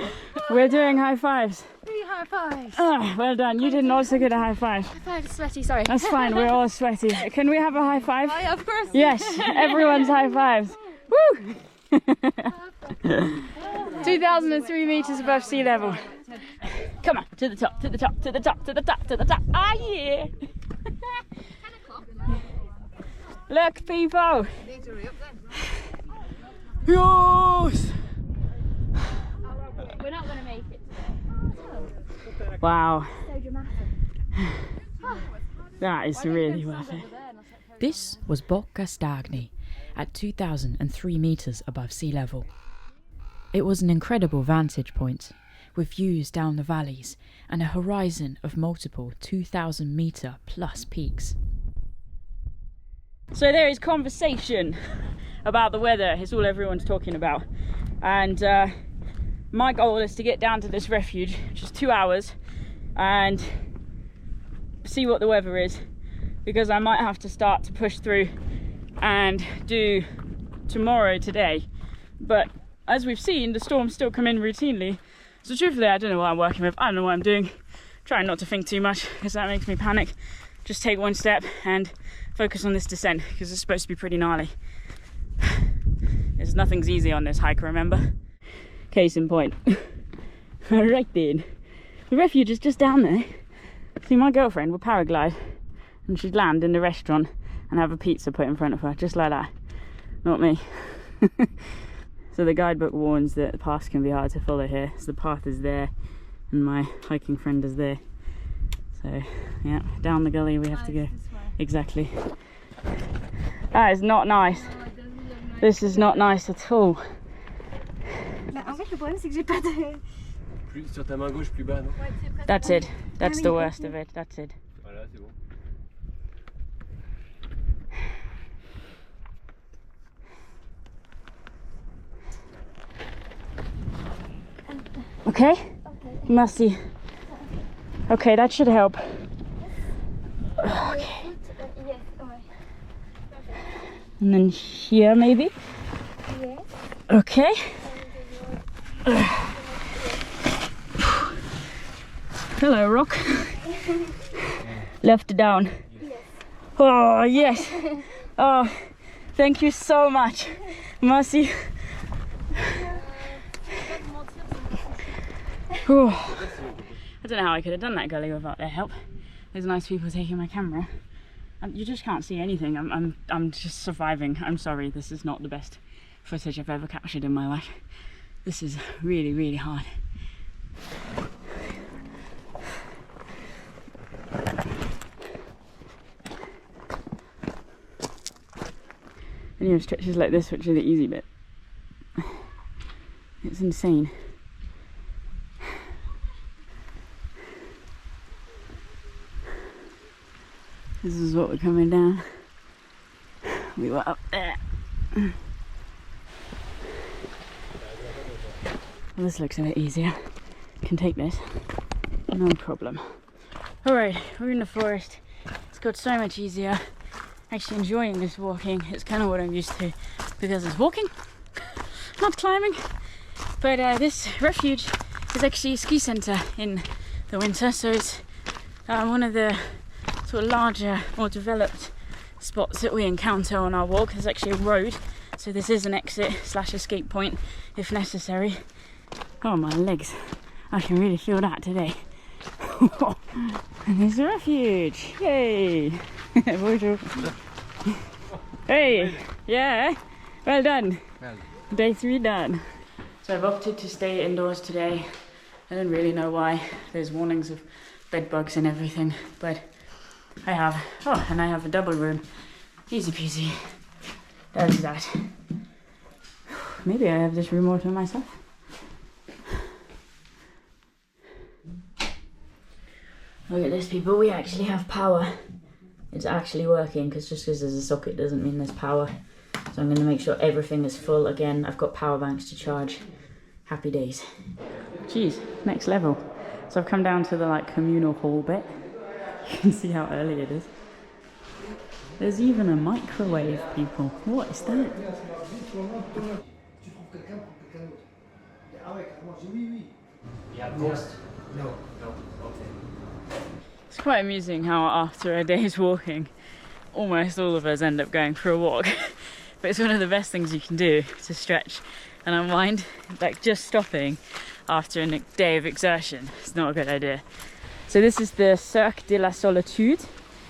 We're doing high fives. 3 high fives. Oh, well done. You didn't also get a high five. High five, sweaty, sorry. That's fine. We're all sweaty. Can we have a high five? Oh yeah, of course. Yes, everyone's high fives. Woo! 2,003 meters above sea level. Come on, to the top, to the top, to the top, to the top, to the top. Ah, yeah! 10 o'clock. Look, people. Need to hurry up then. Yes! We're not going to make it today. Wow, So dramatic. that is really worth it. This was Bocca Stagni at 2,003 metres above sea level. It was an incredible vantage point, with views down the valleys and a horizon of multiple 2,000 metre plus peaks. So there is conversation about the weather. It's all everyone's talking about. And my goal is to get down to this refuge, which is 2 hours, and see what the weather is, because I might have to start to push through and do tomorrow today. But as we've seen, the storms still come in routinely. So truthfully, I don't know what I'm working with. I don't know what I'm doing. Trying not to think too much, because that makes me panic. Just take one step and focus on this descent, because it's supposed to be pretty gnarly. Nothing's easy on this hike, remember? Case in point. Right then. The refuge is just down there. See, my girlfriend would paraglide and she'd land in the restaurant and have a pizza put in front of her, just like that. Not me. So the guidebook warns that the paths can be hard to follow here. So the path is there and my hiking friend is there. So yeah, down the gully we have to go. Exactly. That is not nice. This is not nice at all. En fait, le problème c'est que j'ai pas de. Plus sur ta main gauche, plus bas, non? That's it. That's the worst of it. That's it. Voilà, c'est bon. Okay? Merci. Okay, that should help. Okay. And then here maybe? Yes. Okay. Hello, rock. Left down. Yes. Oh, yes. Oh, thank you so much. Merci. Whew. I don't know how I could have done that gully without their help. There's nice people taking my camera. And you just can't see anything. I'm just surviving. I'm sorry, this is not the best footage I've ever captured in my life. This is really, really hard. And you have stretches like this, which are the easy bit. It's insane. This is what we're coming down. We were up there. Well, this looks a bit easier. Can take this. No problem. Alright, we're in the forest. It's got so much easier. Actually enjoying this walking. It's kind of what I'm used to because it's walking, not climbing. But this refuge is actually a ski centre in the winter, so it's one of the sort of larger, more developed spots that we encounter on our walk. There's actually a road, so this is an exit / escape point if necessary. Oh, my legs. I can really feel that today. And there's a refuge. Yay! Bonjour. Hey! Yeah! Well done. Day 3 done. So I've opted to stay indoors today. I don't really know why. There's warnings of bed bugs and everything, but I have. Oh, and I have a double room. Easy peasy. There's that. Maybe I have this room all to myself. Look at this, people. We actually have power. It's actually working, because just because there's a socket doesn't mean there's power. So I'm going to make sure everything is full again. I've got power banks to charge. Happy days. Jeez, next level. So I've come down to the communal hall bit. You can see how early it is. There's even a microwave, people. What is that? It's quite amusing how after a day's walking, almost all of us end up going for a walk. But it's one of the best things you can do to stretch and unwind. Just stopping after a day of exertion is not a good idea. So this is the Cercle de la Solitude,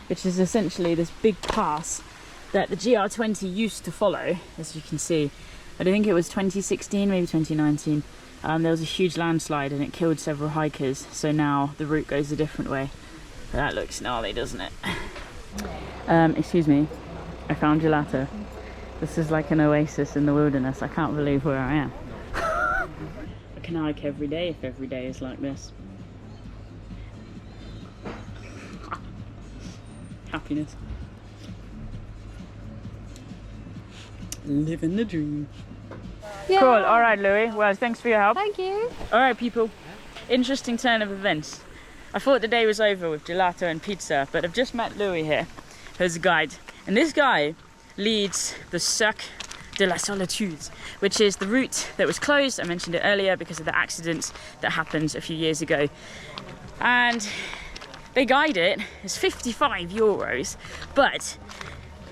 which is essentially this big pass that the GR20 used to follow, as you can see. I think it was 2016, maybe 2019. There was a huge landslide and it killed several hikers, so now the route goes a different way. But that looks gnarly, doesn't it? Excuse me, I found gelato. This is like an oasis in the wilderness. I can't believe where I am. I can hike every day if every day is like this. Happiness. Living the dream. Yeah. Cool. All right, Louis. Well, thanks for your help. Thank you. All right, people. Interesting turn of events. I thought the day was over with gelato and pizza, but I've just met Louis here, who's a guide. And this guy leads the Cercle de la Solitude, which is the route that was closed. I mentioned it earlier because of the accident that happened a few years ago. And they guide it. It's 55 euros, but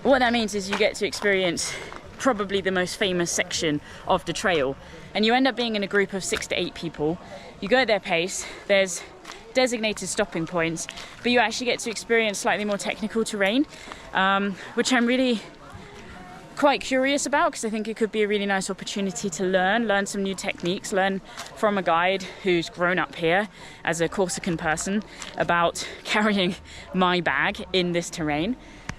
what that means is you get to experience probably the most famous section of the trail, and you end up being in a group of 6 to 8 people. You go at their pace. There's designated stopping points, but you actually get to experience slightly more technical terrain, which I'm really quite curious about, because I think it could be a really nice opportunity to learn some new techniques, learn from a guide who's grown up here as a Corsican person about carrying my bag in this terrain.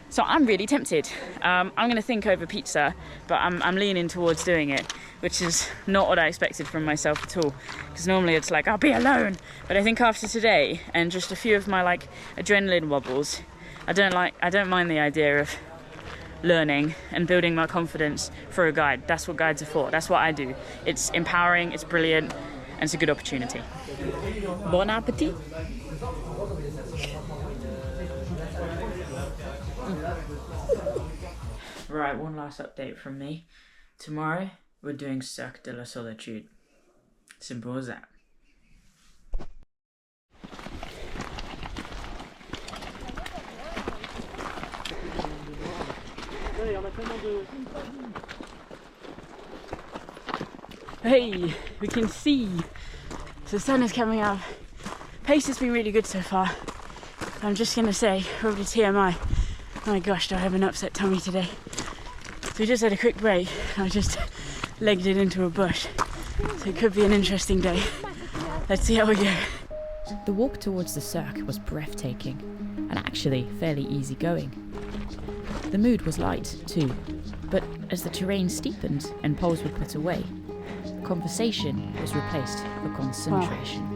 So I'm really tempted. I'm going to think over pizza, but I'm leaning towards doing it, which is not what I expected from myself at all. Because normally it's like, I'll be alone. But I think after today and just a few of my like adrenaline wobbles, I don't mind the idea of learning and building my confidence for a guide. That's what guides are for. That's what I do. It's empowering, it's brilliant, and it's a good opportunity. Bon appetit. Right, one last update from me. Tomorrow, we're doing Cirque de la Solitude. Simple as that. Hey, we can see the sun is coming up. Pace has been really good so far. I'm just gonna say, probably TMI, oh my gosh, do I have an upset tummy today? So we just had a quick break. I just legged it into a bush. So it could be an interesting day. Let's see how we go. The walk towards the Cirque was breathtaking, and actually fairly easy going. The mood was light, too, but as the terrain steepened and poles were put away, conversation was replaced for concentration.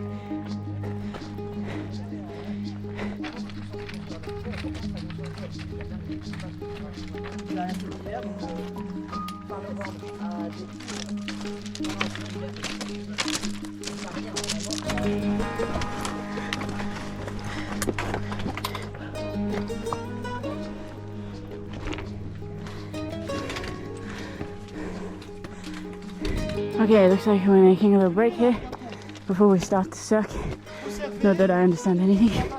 Okay, looks like we're making a little break here before we start the Cirque. Not that I understand anything.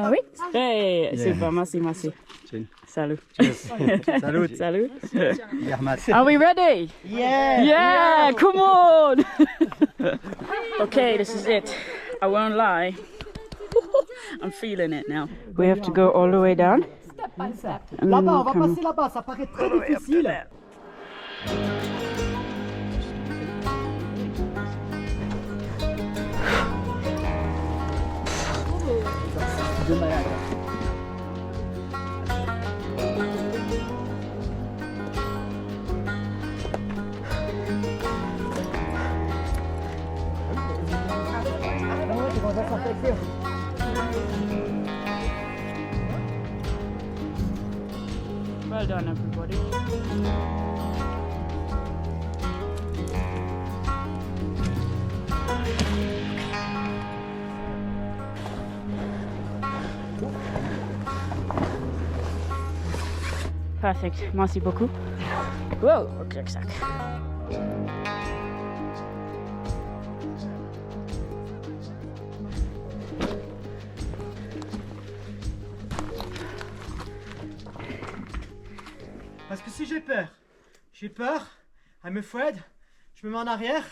Oui. Hey, super, merci. Salut. Salut. Salut. Are we ready? Yeah. Yeah, come on. Okay, this is it. I won't lie. I'm feeling it now. We have to go all the way down. Step by step. Là-bas, on va passer là-bas, ça paraît très difficile. De malade. Well done, everybody. Perfect. Merci beaucoup. Wow, okay, exact. Parce que si j'ai peur, I'm afraid, je me mets en arrière,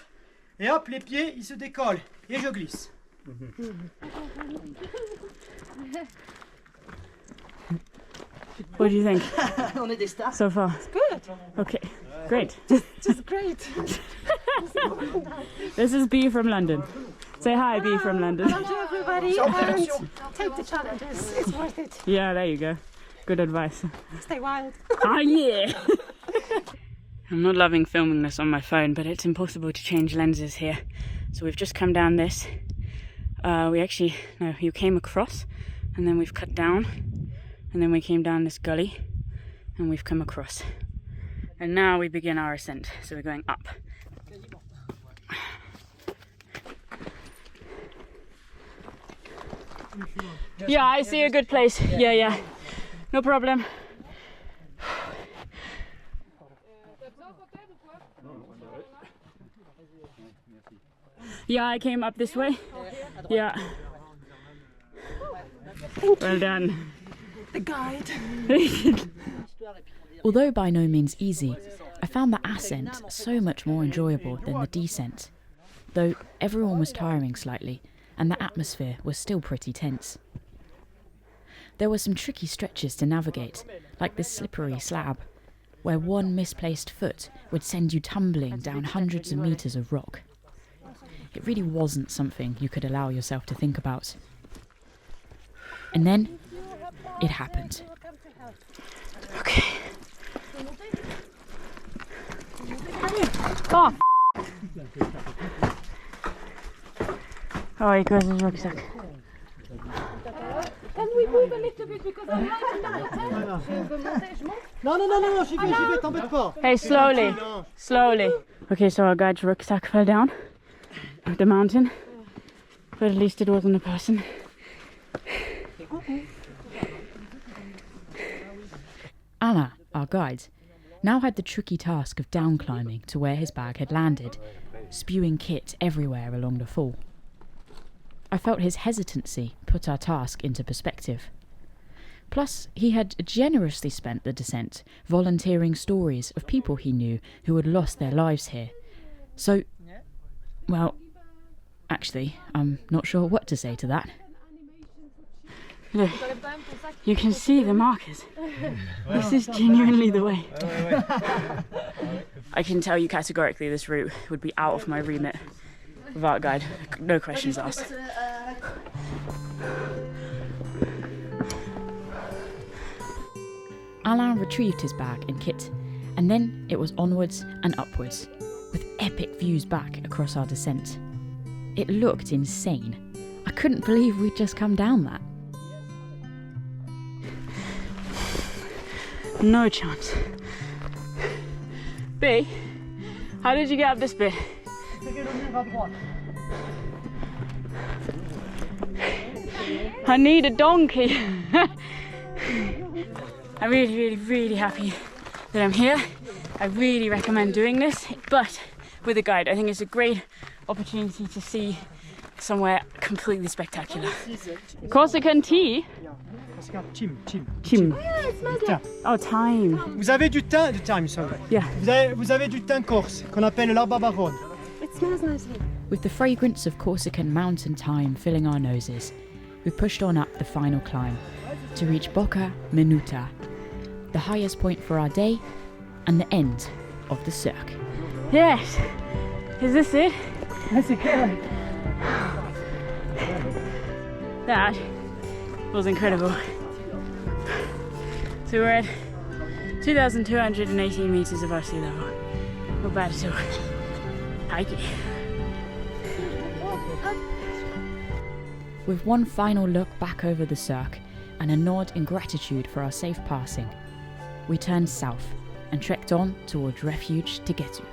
et hop, les pieds, ils se décollent, et je glisse. What do you think On est des stars. so far? Good. Okay, great. Just great. This is B from London. Say hi, B from London. Thank you, everybody, and take the challenges. It's worth it. Yeah, there you go. Good advice. Stay wild. Oh yeah! I'm not loving filming this on my phone, but it's impossible to change lenses here. So we've just come down this. You came across, and then we've cut down, and then we came down this gully, and we've come across. And now we begin our ascent. So we're going up. Yeah, I see a good place. Yeah. No problem. Yeah, I came up this way. Yeah. Well done. The guide. Although by no means easy, I found the ascent so much more enjoyable than the descent. though everyone was tiring slightly and the atmosphere was still pretty tense. There were some tricky stretches to navigate, like this slippery slab, where one misplaced foot would send you tumbling down hundreds of meters of rock. It really wasn't something you could allow yourself to think about. And then, it happened. Okay. Oh, oh, he goes his rucksack. Can we move a little bit because I'm not in the hotel? Non, j'y vais, t'embête pas. Hey, slowly, slowly. Okay, so our guide's rucksack fell down the mountain, but at least it wasn't a person. Alain, our guide, now had the tricky task of down climbing to where his bag had landed, spewing kit everywhere along the fall. I felt his hesitancy put our task into perspective. Plus, he had generously spent the descent volunteering stories of people he knew who had lost their lives here. So, well, actually, I'm not sure what to say to that. Look, you can see the markers. This is genuinely the way. I can tell you categorically this route would be out of my remit without a guide. No questions asked. Alain retrieved his bag and kit, and then it was onwards and upwards, with epic views back across our descent. It looked insane. I couldn't believe we'd just come down that. No chance. B, how did you get up this bit? I need a donkey. I'm really happy that I'm here. I really recommend doing this, but with a guide. I think it's a great opportunity to see somewhere completely spectacular. Corsican tea? Chim. Oh, thyme. Vous avez du thym, sorry. Yeah. Vous avez du thym corse, qu'on appelle l'herbe baronne. It smells nicely. With the fragrance of Corsican mountain thyme filling our noses, we pushed on up the final climb to reach Boca Minuta, the highest point for our day and the end of the cirque. Yes. Is this it? C'est clair. That was incredible. So we're at 2,218 meters above sea level. Not bad at all. Hikey. With one final look back over the cirque and a nod in gratitude for our safe passing, we turned south and trekked on towards refuge to get to.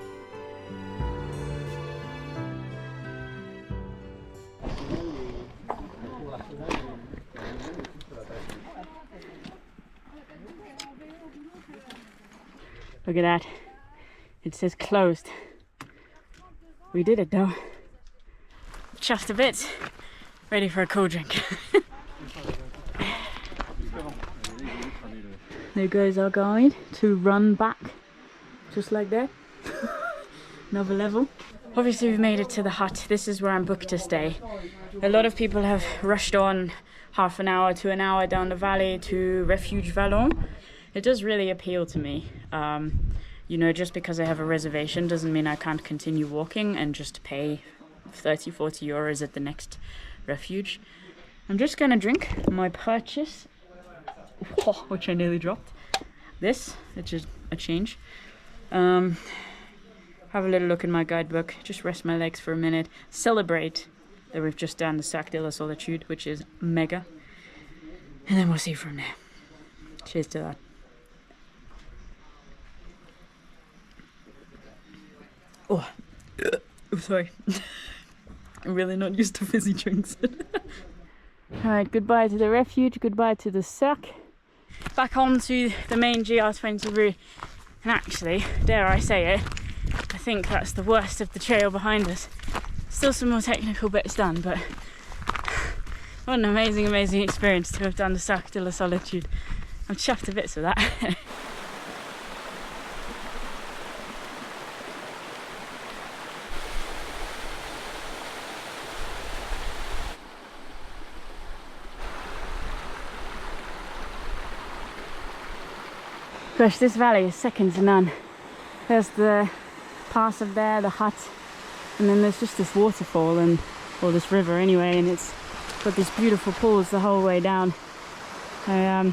Look at that. It says closed. We did it though. Chuffed a bit. Ready for a cold drink. There goes our guide to run back. Just like that. Another level. Obviously we've made it to the hut. This is where I'm booked to stay. A lot of people have rushed on half an hour to an hour down the valley to Refuge Vallon. It does really appeal to me. You know, just because I have a reservation doesn't mean I can't continue walking and just pay 30-40 euros at the next refuge. I'm just gonna drink my purchase, which I nearly dropped. This, which is a change. Have a little look in my guidebook, just rest my legs for a minute, celebrate that we've just done the Sac de la Solitude, which is mega, and then we'll see from there. Cheers to that. Oh, sorry. I'm really not used to fizzy drinks. Alright, goodbye to the refuge, goodbye to the Sac. Back onto the main GR20 route. And actually, dare I say it, I think that's the worst of the trail behind us. Still some more technical bits done, but what an amazing experience to have done the Sac de la Solitude. I'm chuffed to bits with that. Gosh, this valley is second to none. There's the pass up there, the hut, and then there's just this waterfall, and or this river anyway, and it's got these beautiful pools the whole way down. I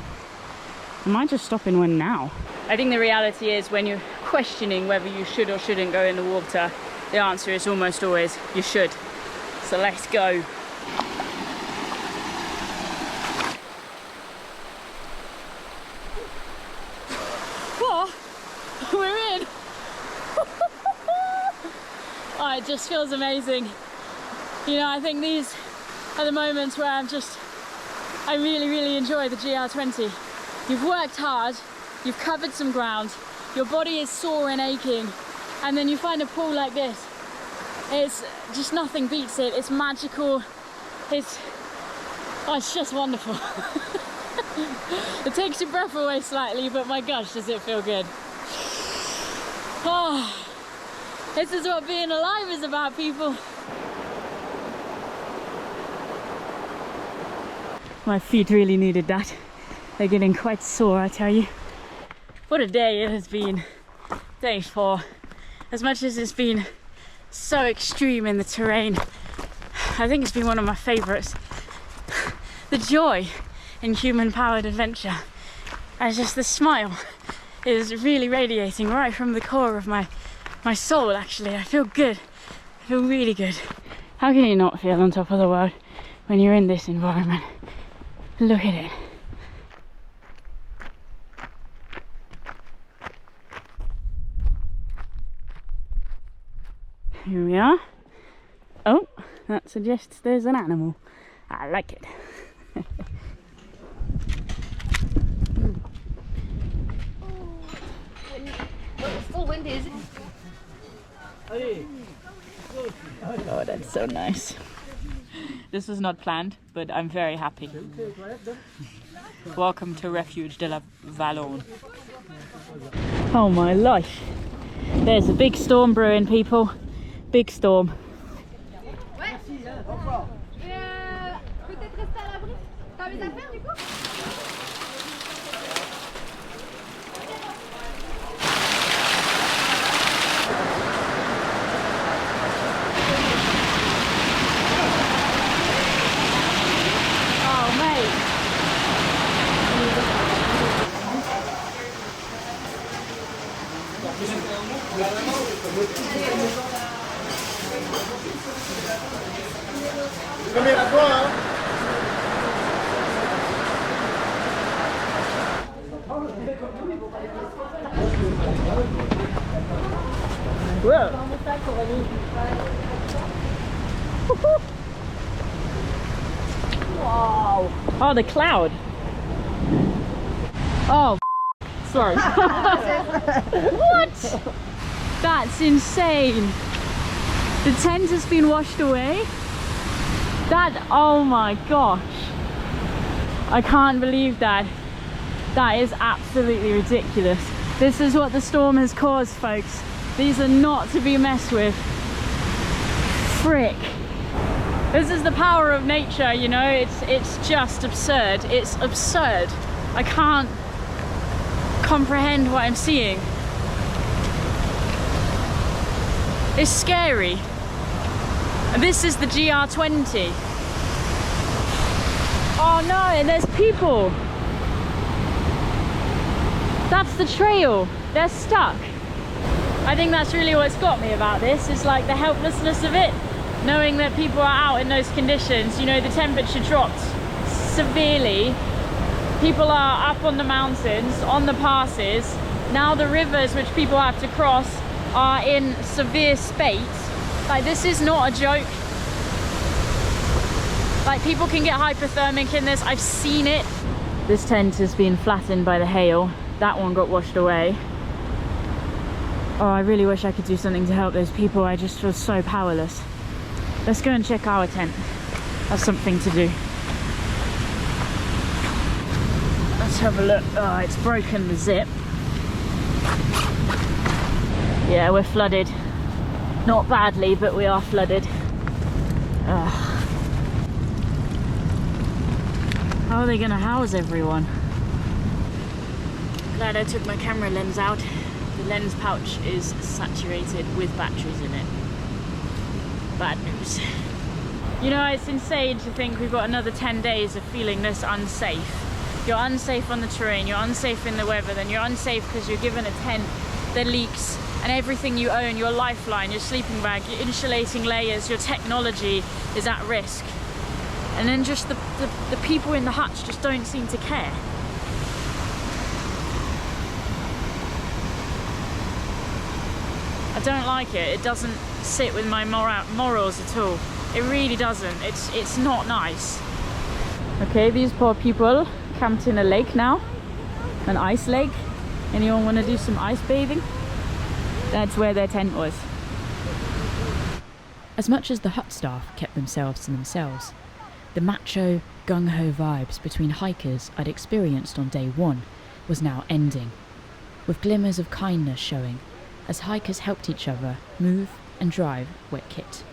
might just stop in one now. I think the reality is when you're questioning whether you should or shouldn't go in the water, the answer is almost always you should. So let's go. Oh, we're in. Oh, it just feels amazing. You know, I think these are the moments where I really enjoy the GR20. You've worked hard, you've covered some ground, your body is sore and aching, and then you find a pool like this. It's just, nothing beats it. It's magical. It's just wonderful. It takes your breath away slightly, but my gosh, does it feel good. Oh, this is what being alive is about, people. My feet really needed that. They're getting quite sore, I tell you. What a day it has been. Day 4. As much as it's been so extreme in the terrain, I think it's been one of my favourites. The joy in human-powered adventure. And just the smile is really radiating right from the core of my soul, actually. I feel good. I feel really good. How can you not feel on top of the world when you're in this environment? Look at it. Here we are. Oh, that suggests there's an animal. I like it. It's still windy, is it? Oh, that's so nice. This was not planned, but I'm very happy. Welcome to Refuge de la Vallon. Oh my life. There's a big storm brewing, people. Big storm. Wow. Oh, the cloud. Oh, sorry. What? That's insane. The tent has been washed away. Oh my gosh. I can't believe that. That is absolutely ridiculous. This is what the storm has caused, folks. These are not to be messed with. Frick. This is the power of nature, you know. It's just absurd. It's absurd. I can't comprehend what I'm seeing. It's scary. And this is the GR20. Oh no, and there's people. That's the trail. They're stuck. I think that's really what's got me about this. It's like the helplessness of it. Knowing that people are out in those conditions. You know, the temperature dropped severely. People are up on the mountains, on the passes. Now the rivers which people have to cross are in severe spate. Like, this is not a joke. Like, people can get hypothermic in this. I've seen it. This tent has been flattened by the hail. That one got washed away. Oh, I really wish I could do something to help those people. I just feel so powerless. Let's go and check our tent. That's something to do. Let's have a look. Oh, it's broken the zip. Yeah, we're flooded. Not badly, but we are flooded. Ugh. How are they going to house everyone? Glad I took my camera lens out. The lens pouch is saturated with batteries in it. Bad news. You know, it's insane to think we've got another 10 days of feeling this unsafe. You're unsafe on the terrain, you're unsafe in the weather, then you're unsafe because you're given a tent that leaks, and everything you own, your lifeline, your sleeping bag, your insulating layers, your technology is at risk. And then just the people in the huts just don't seem to care. I don't like it. It doesn't sit with my morals at all. It really doesn't. It's not nice. Okay, these poor people camped in a lake now, an ice lake. Anyone want to do some ice bathing? That's where their tent was. As much as the hut staff kept themselves to themselves, the macho, gung-ho vibes between hikers I'd experienced on day one was now ending, with glimmers of kindness showing as hikers helped each other move and drive wet kit.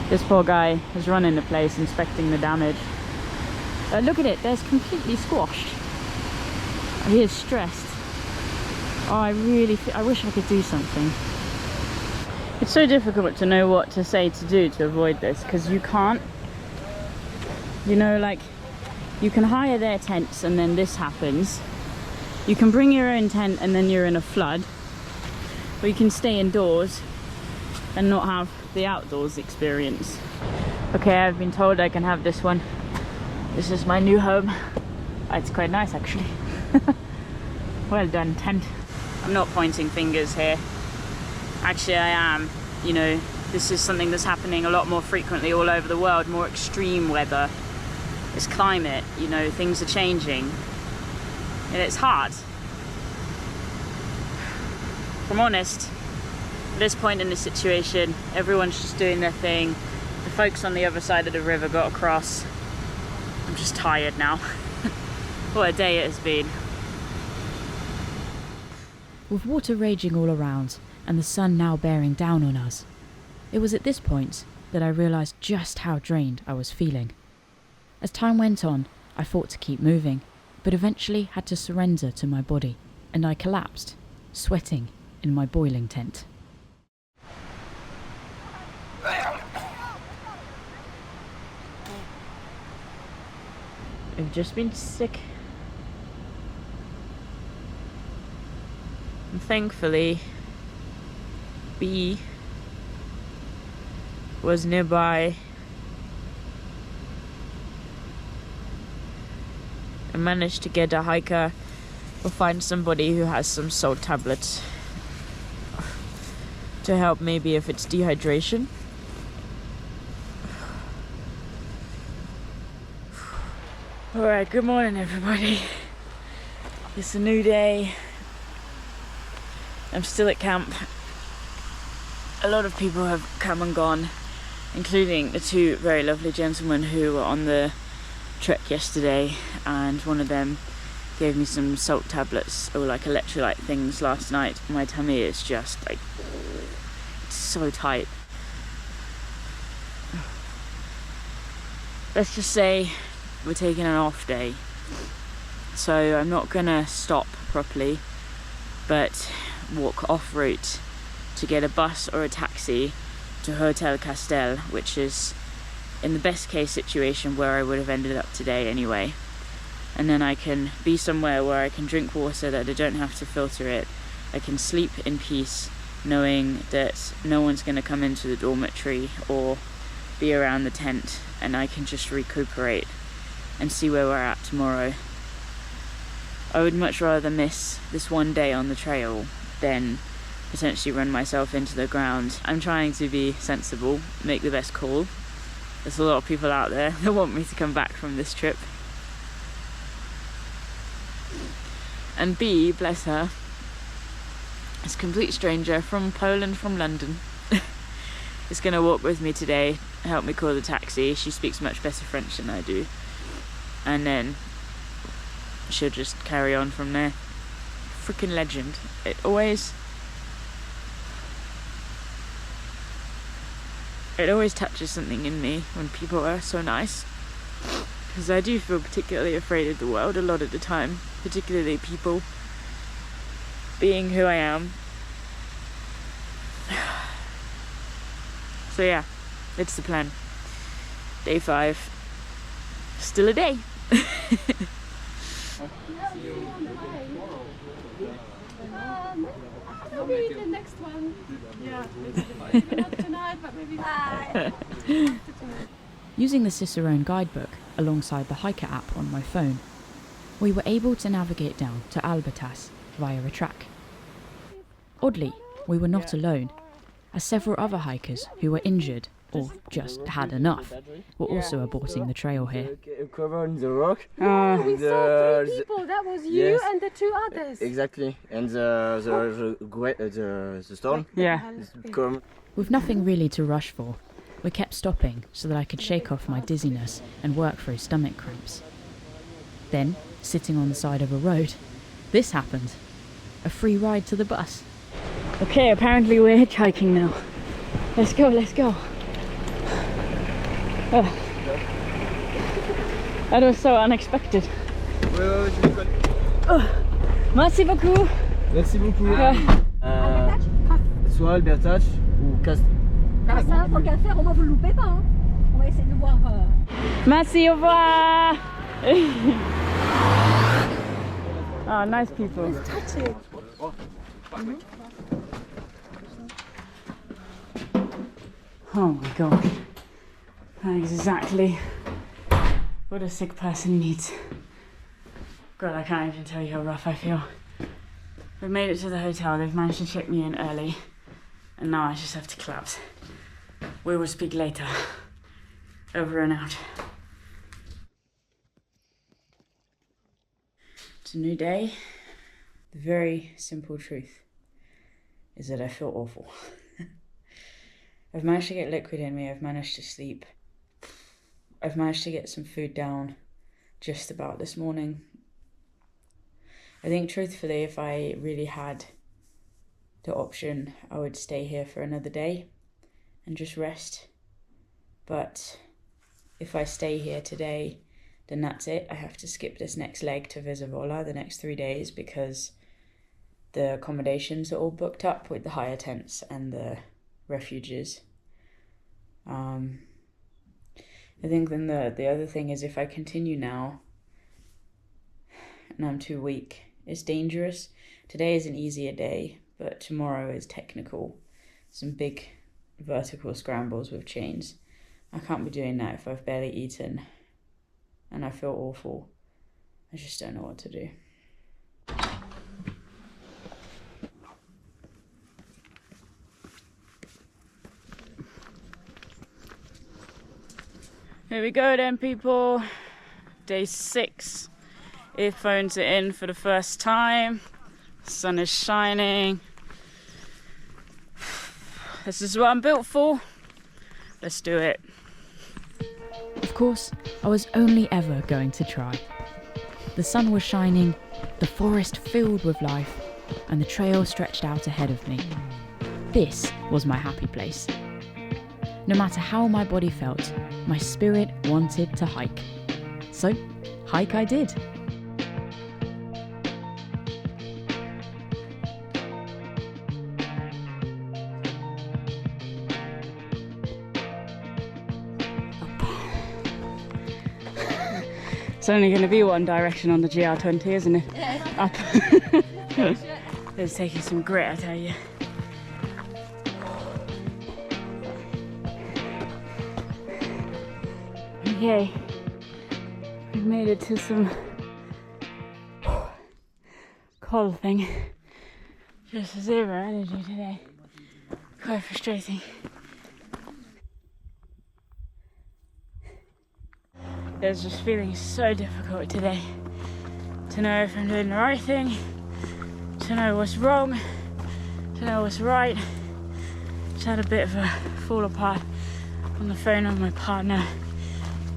This poor guy is running the place inspecting the damage. Look at it, there's completely squashed. He is stressed. Oh, I wish I could do something. It's so difficult to know what to say to do to avoid this, because you can't. You know, like, you can hire their tents and then this happens. You can bring your own tent and then you're in a flood. Or you can stay indoors and not have the outdoors experience. Okay, I've been told I can have this one. This is my new home. It's quite nice, actually. Well done, tent. I'm not pointing fingers here. Actually, I am. You know, this is something that's happening a lot more frequently all over the world. More extreme weather. It's climate, you know, things are changing. And it's hard. If I'm honest, at this point in the situation, everyone's just doing their thing. The folks on the other side of the river got across. I'm just tired now. What a day it has been. With water raging all around and the sun now bearing down on us, it was at this point that I realised just how drained I was feeling. As time went on, I fought to keep moving, but eventually had to surrender to my body, and I collapsed, sweating in my boiling tent. I've just been sick. And thankfully, B was nearby. I managed to get a hiker or find somebody who has some salt tablets to help maybe if it's dehydration. Alright, good morning everybody. It's a new day. I'm still at camp. A lot of people have come and gone, including the two very lovely gentlemen who were on the trek yesterday, and one of them gave me some salt tablets or like electrolyte things last night. My tummy is just like, it's so tight. Let's just say we're taking an off day, so I'm not gonna stop properly, but walk off route to get a bus or a taxi to Hotel Castel, which is in the best case situation where I would have ended up today anyway. And then I can be somewhere where I can drink water that I don't have to filter it. I can sleep in peace knowing that no one's going to come into the dormitory or be around the tent, and I can just recuperate and see where we're at tomorrow. I would much rather miss this one day on the trail than potentially run myself into the ground. I'm trying to be sensible, make the best call. There's a lot of people out there that want me to come back from this trip. And B, bless her, is a complete stranger from Poland, from London. Is going to walk with me today, help me call the taxi. She speaks much better French than I do. And then she'll just carry on from there. Freaking legend. It always touches something in me when people are so nice. because I do feel particularly afraid of the world a lot of the time, particularly people, being who I am. So yeah, it's the plan. Day 5. Still a day. Maybe the next one. Yeah. Maybe not tonight, but maybe after tonight. Using the Cicerone guidebook alongside the hiker app on my phone, we were able to navigate down to Albertas via a track. Oddly, we were not alone, as several other hikers who were injured or just had enough were also aborting the trail here. Cover on the rock. We saw 3 people. That was you Yes. and the 2 others. Exactly, and the storm. Yeah. Come. With nothing really to rush for, we kept stopping so that I could shake off my dizziness and work through stomach cramps. Then, sitting on the side of a road, this happened. A free ride to the bus. Okay, apparently we're hitchhiking now. Let's go, let's go. Oh. That was so unexpected. Oh. Merci beaucoup. Merci beaucoup. Soit Albertach ou Cast. Ça, faut qu'à faire, au moins vous le loupez pas. Hein. On va essayer de voir. Merci, au revoir. Oh, nice people. Oh my god. That's exactly what a sick person needs. God, I can't even tell you how rough I feel. We've made it to the hotel, they've managed to check me in early, and now I just have to collapse. We will speak later. Over and out. It's a new day. The very simple truth is that I feel awful. I've managed to get liquid in me, I've managed to sleep. I've managed to get some food down just about this morning. I think truthfully, if I really had the option, I would stay here for another day and just rest. But if I stay here today, then that's it. I have to skip this next leg to Visivola the next 3 days because the accommodations are all booked up with the hire tents and the refuges. I think then the other thing is if I continue now and I'm too weak, it's dangerous. Today is an easier day, but tomorrow is technical. Some big vertical scrambles with chains. I can't be doing that if I've barely eaten and I feel awful. I just don't know what to do. Here we go then, people. Day 6. Earphones are in for the first time. The sun is shining. This is what I'm built for. Let's do it. Of course, I was only ever going to try. The sun was shining, the forest filled with life, and the trail stretched out ahead of me. This was my happy place. No matter how my body felt, my spirit wanted to hike. So, hike I did. It's only going to be one direction on the GR20, isn't it? Yeah. Up. It's taking some grit, I tell you. Okay, we've made it to some cold thing. Just 0 energy today. Quite frustrating. It's just feeling so difficult today to know if I'm doing the right thing, to know what's wrong, to know what's right. Just had a bit of a fall apart on the phone with my partner.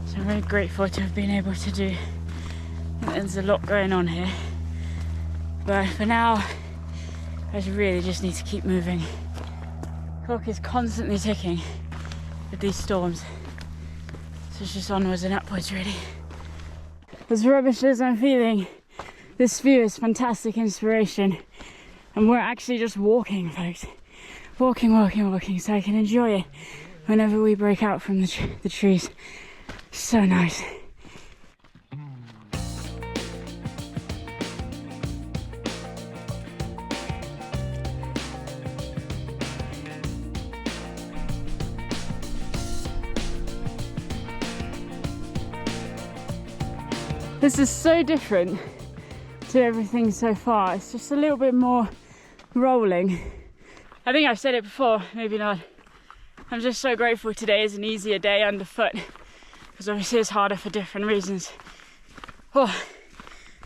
So I'm really grateful to have been able to do. There's a lot going on here, but for now I really just need to keep moving. The clock is constantly ticking with these storms, so it's just onwards and upwards really. as rubbish as I'm feeling, this view is fantastic inspiration. And we're actually just walking, folks. Walking, so I can enjoy it whenever we break out from the trees. So nice. This is so different to everything so far. It's just a little bit more rolling. I think I've said it before, maybe not. I'm just so grateful today is an easier day underfoot, because obviously it's harder for different reasons. Oh,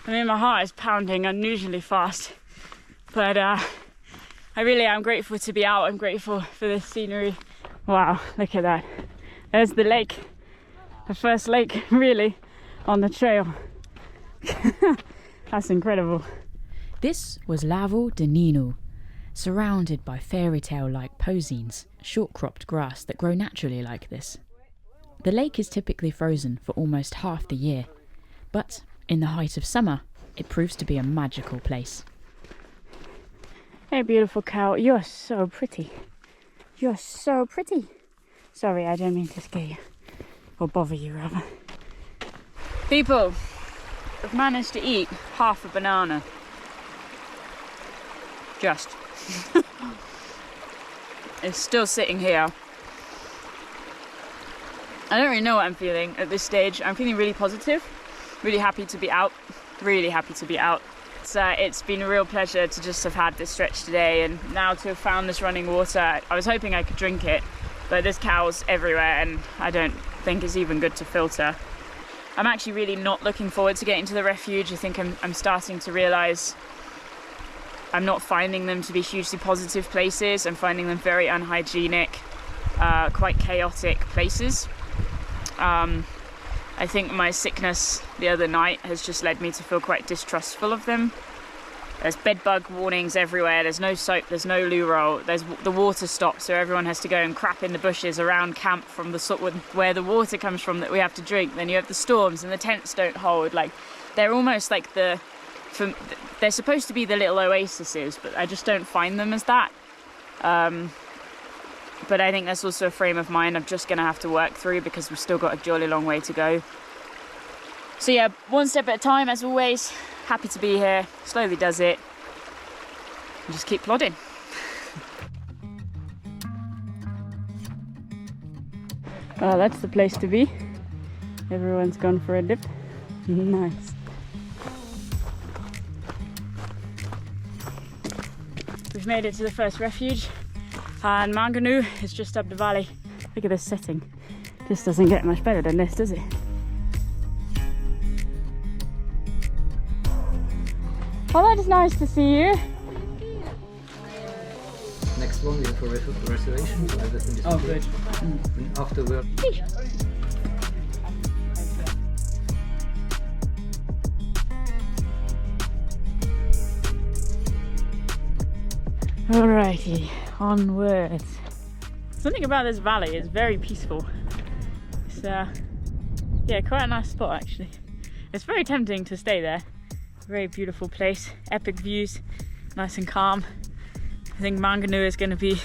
I mean, my heart is pounding unusually fast, but I really am grateful to be out. I'm grateful for this scenery. Wow, look at that. There's the lake, the first lake really on the trail. That's incredible. This was Lago de Nino, surrounded by fairy tale-like posines, short-cropped grass that grow naturally like this. The lake is typically frozen for almost half the year, but in the height of summer, it proves to be a magical place. Hey, beautiful cow, you're so pretty. You're so pretty. Sorry, I don't mean to scare you, or bother you rather. People, I've managed to eat half a banana. Just. It's still sitting here. I don't really know what I'm feeling at this stage. I'm feeling really positive, really happy to be out, really happy to be out. It's been a real pleasure to just have had this stretch today, and now to have found this running water. I was hoping I could drink it, but there's cows everywhere and I don't think it's even good to filter. I'm actually really not looking forward to getting to the refuge. I think I'm starting to realise I'm not finding them to be hugely positive places. I'm finding them very unhygienic, quite chaotic places. I think my sickness the other night has just led me to feel quite distrustful of them. There's bed bug warnings everywhere, there's no soap, there's no loo roll, the water stops, so everyone has to go and crap in the bushes around camp from the where the water comes from that we have to drink. Then you have the storms and the tents don't hold. Like, they're almost like they're supposed to be the little oases, but I just don't find them as that. But I think that's also a frame of mind I'm just gonna have to work through, because we've still got a jolly long way to go. So yeah, one step at a time as always. Happy to be here, slowly does it, and just keep plodding. Well, that's the place to be. Everyone's gone for a dip. Nice. We've made it to the first refuge, and Manganu is just up the valley. Look at this setting. This doesn't get much better than this, does it? Oh, that is nice to see you. Next one we have a reservation, so everything is good. And afterward. Alrighty, onwards. Something about this valley is very peaceful. It's yeah, quite a nice spot actually. It's very tempting to stay there. Very beautiful place, epic views, nice and calm. I think Manganu is going to be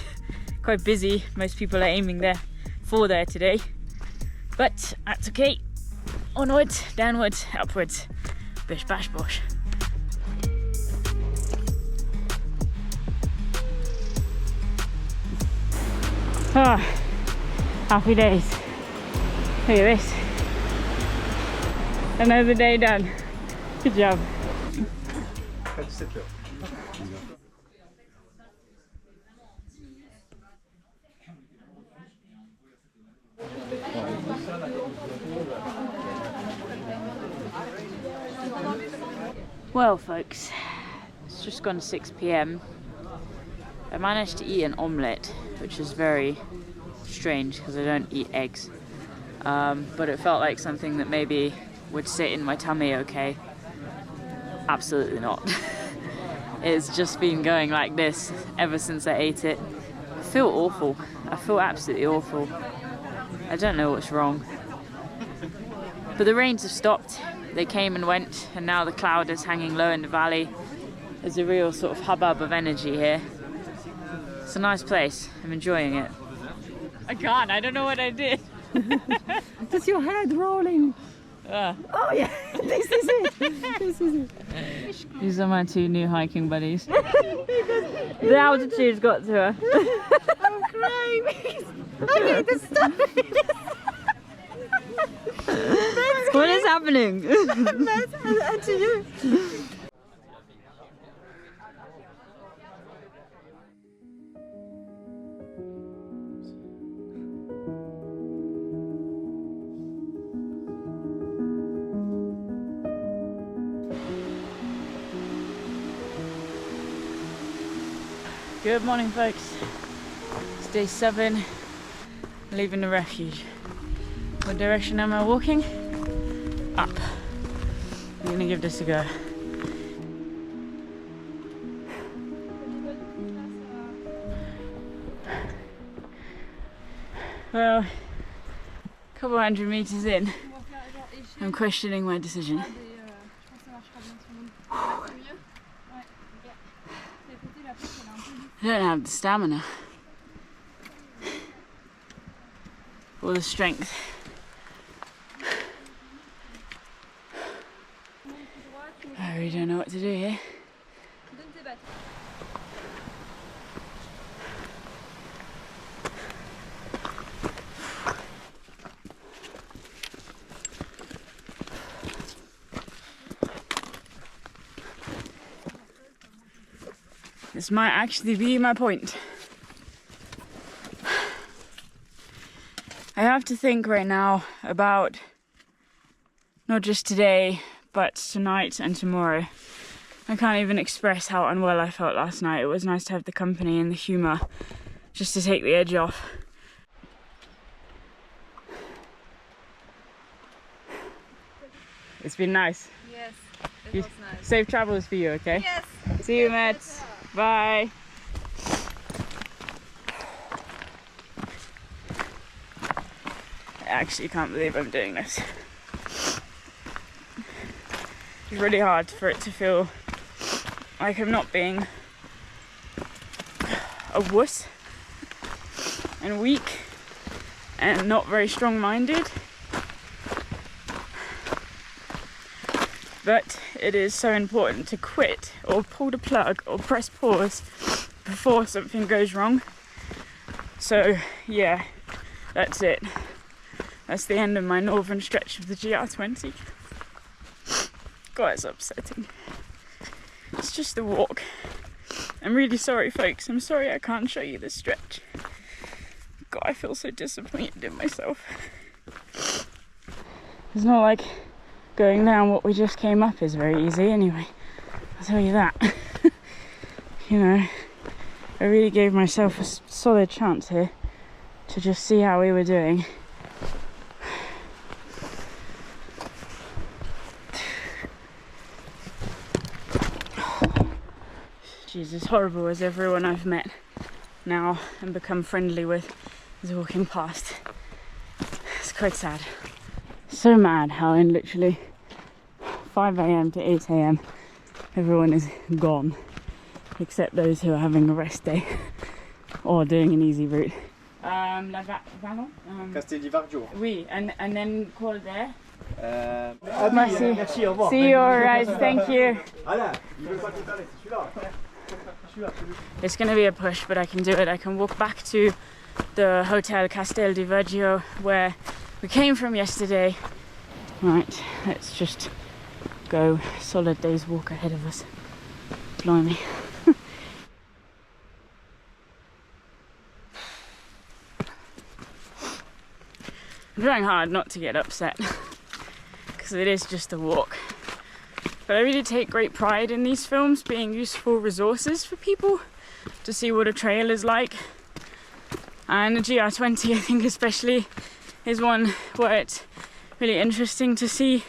quite busy. Most people are aiming for there today, but that's okay. Onwards, downwards, upwards, bish bash bosh. Ah, happy days. Look at this. Another day done. Good job. Well folks, it's just gone 6 p.m. I managed to eat an omelette, which is very strange because I don't eat eggs, but it felt like something that maybe would sit in my tummy okay. Absolutely not. It's just been going like this ever since I ate it. I feel awful. I feel absolutely awful. I don't know what's wrong. But the rains have stopped. They came and went, and now the cloud is hanging low in the valley. There's a real sort of hubbub of energy here. It's a nice place. I'm enjoying it. I can't. I don't know what I did. Just your head rolling. Oh yeah, this is it. This is it. These are my two new hiking buddies. The altitude's got to her. I'm crying. I need to stop it. What is happening? And to you. Good morning, folks. It's day 7, leaving the refuge. What direction am I walking? Up. I'm gonna give this a go. Well, a couple hundred meters in, I'm questioning my decision. I don't have the stamina or the strength. I really don't know what to do here. This might actually be my point. I have to think right now about not just today, but tonight and tomorrow. I can't even express how unwell I felt last night. It was nice to have the company and the humour just to take the edge off. It's been nice. Yes, it was nice. Safe travels for you, okay? Yes. See you, mates. Bye. I actually can't believe I'm doing this. It's really hard for it to feel like I'm not being a wuss and weak and not very strong-minded. But it is so important to quit or pull the plug or press pause before something goes wrong. So yeah, that's it. That's the end of my northern stretch of the GR20. God, it's upsetting. It's just a walk. I'm really sorry, folks. I'm sorry I can't show you this stretch. God, I feel so disappointed in myself. It's not like going down what we just came up is very easy anyway. I'll tell you that. You know, I really gave myself a solid chance here to just see how we were doing. Jesus, horrible as everyone I've met now and become friendly with is walking past. It's quite sad. So mad how in literally 5 AM to 8 AM everyone is gone except those who are having a rest day or doing an easy route. La Vallon? Casteldivargio. Oui, and then call there. Merci. Merci, au revoir. See you, alright, thank you. It's going to be a push, but I can do it. I can walk back to the Hotel Casteldivargio where we came from yesterday. Right, let's just go. Solid day's walk ahead of us. Blimey. I'm trying hard not to get upset because it is just a walk. But I really take great pride in these films being useful resources for people to see what a trail is like. And the GR20, I think especially, is one where it's really interesting to see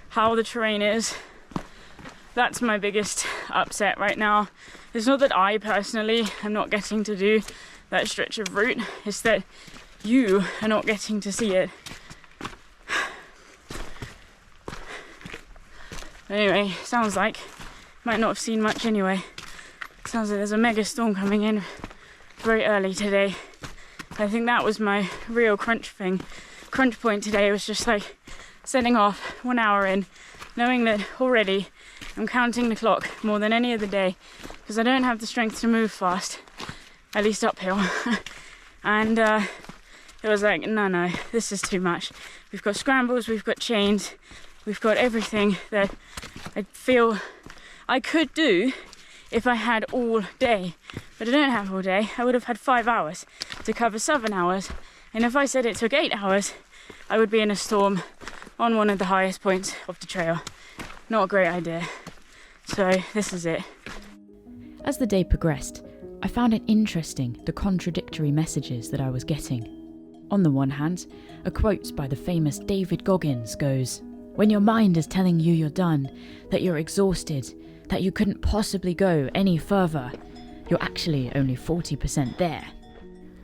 how the terrain is. That's my biggest upset right now. It's not that I personally am not getting to do that stretch of route, it's that you are not getting to see it. Anyway, sounds like, might not have seen much anyway. Sounds like there's a mega storm coming in very early today. I think that was my real crunch point today, was just like setting off 1 hour in, knowing that already I'm counting the clock more than any other day because I don't have the strength to move fast, at least uphill. And it was like, no, this is too much. We've got scrambles, we've got chains, we've got everything that I feel I could do if I had all day, but I don't have all day. I would have had 5 hours to cover 7 hours, and if I said it took 8 hours, I would be in a storm on one of the highest points of the trail. Not a great idea. So this is it. As the day progressed, I found it interesting the contradictory messages that I was getting. On the one hand, a quote by the famous David Goggins goes, "When your mind is telling you you're done, that you're exhausted, that you couldn't possibly go any further, you're actually only 40% there."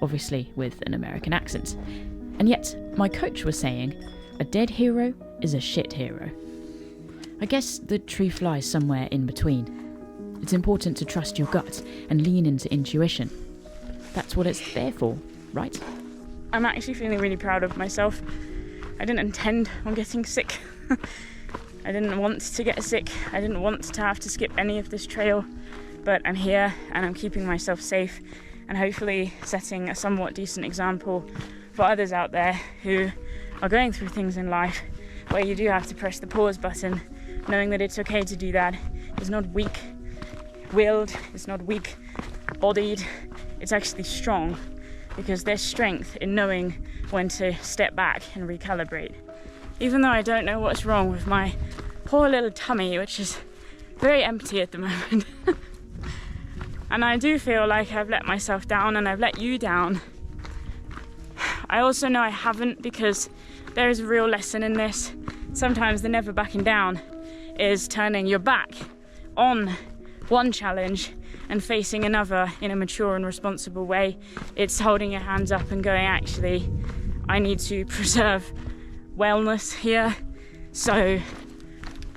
Obviously with an American accent. And yet, my coach was saying, a dead hero is a shit hero. I guess the truth lies somewhere in between. It's important to trust your gut and lean into intuition. That's what it's there for, right? I'm actually feeling really proud of myself. I didn't intend on getting sick. I didn't want to get sick. I didn't want to have to skip any of this trail, but I'm here and I'm keeping myself safe and hopefully setting a somewhat decent example for others out there who are going through things in life where you do have to press the pause button, knowing that it's okay to do that. It's not weak-willed, it's not weak-bodied, it's actually strong, because there's strength in knowing when to step back and recalibrate. Even though I don't know what's wrong with my poor little tummy, which is very empty at the moment. And I do feel like I've let myself down and I've let you down. I also know I haven't, because there is a real lesson in this. Sometimes the never backing down is turning your back on one challenge and facing another in a mature and responsible way. It's holding your hands up and going, actually, I need to preserve wellness here, so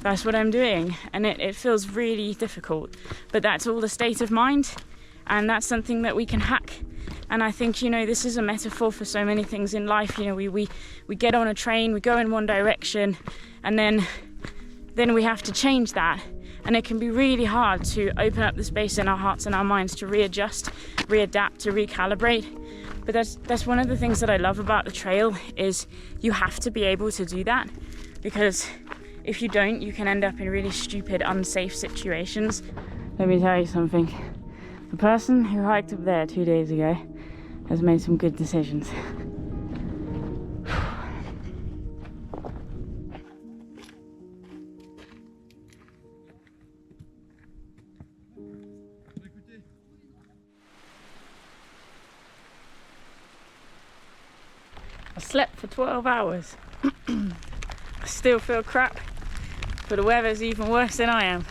that's what I'm doing. And it feels really difficult, but that's all the state of mind, and that's something that we can hack. And I think, you know, this is a metaphor for so many things in life. You know, we get on a train, we go in one direction, and then we have to change that. And it can be really hard to open up the space in our hearts and our minds to readjust, readapt, to recalibrate. But that's one of the things that I love about the trail, is you have to be able to do that, because if you don't, you can end up in really stupid, unsafe situations. Let me tell you something. The person who hiked up there 2 days ago has made some good decisions. I slept for 12 hours. I still feel crap, but the weather's even worse than I am.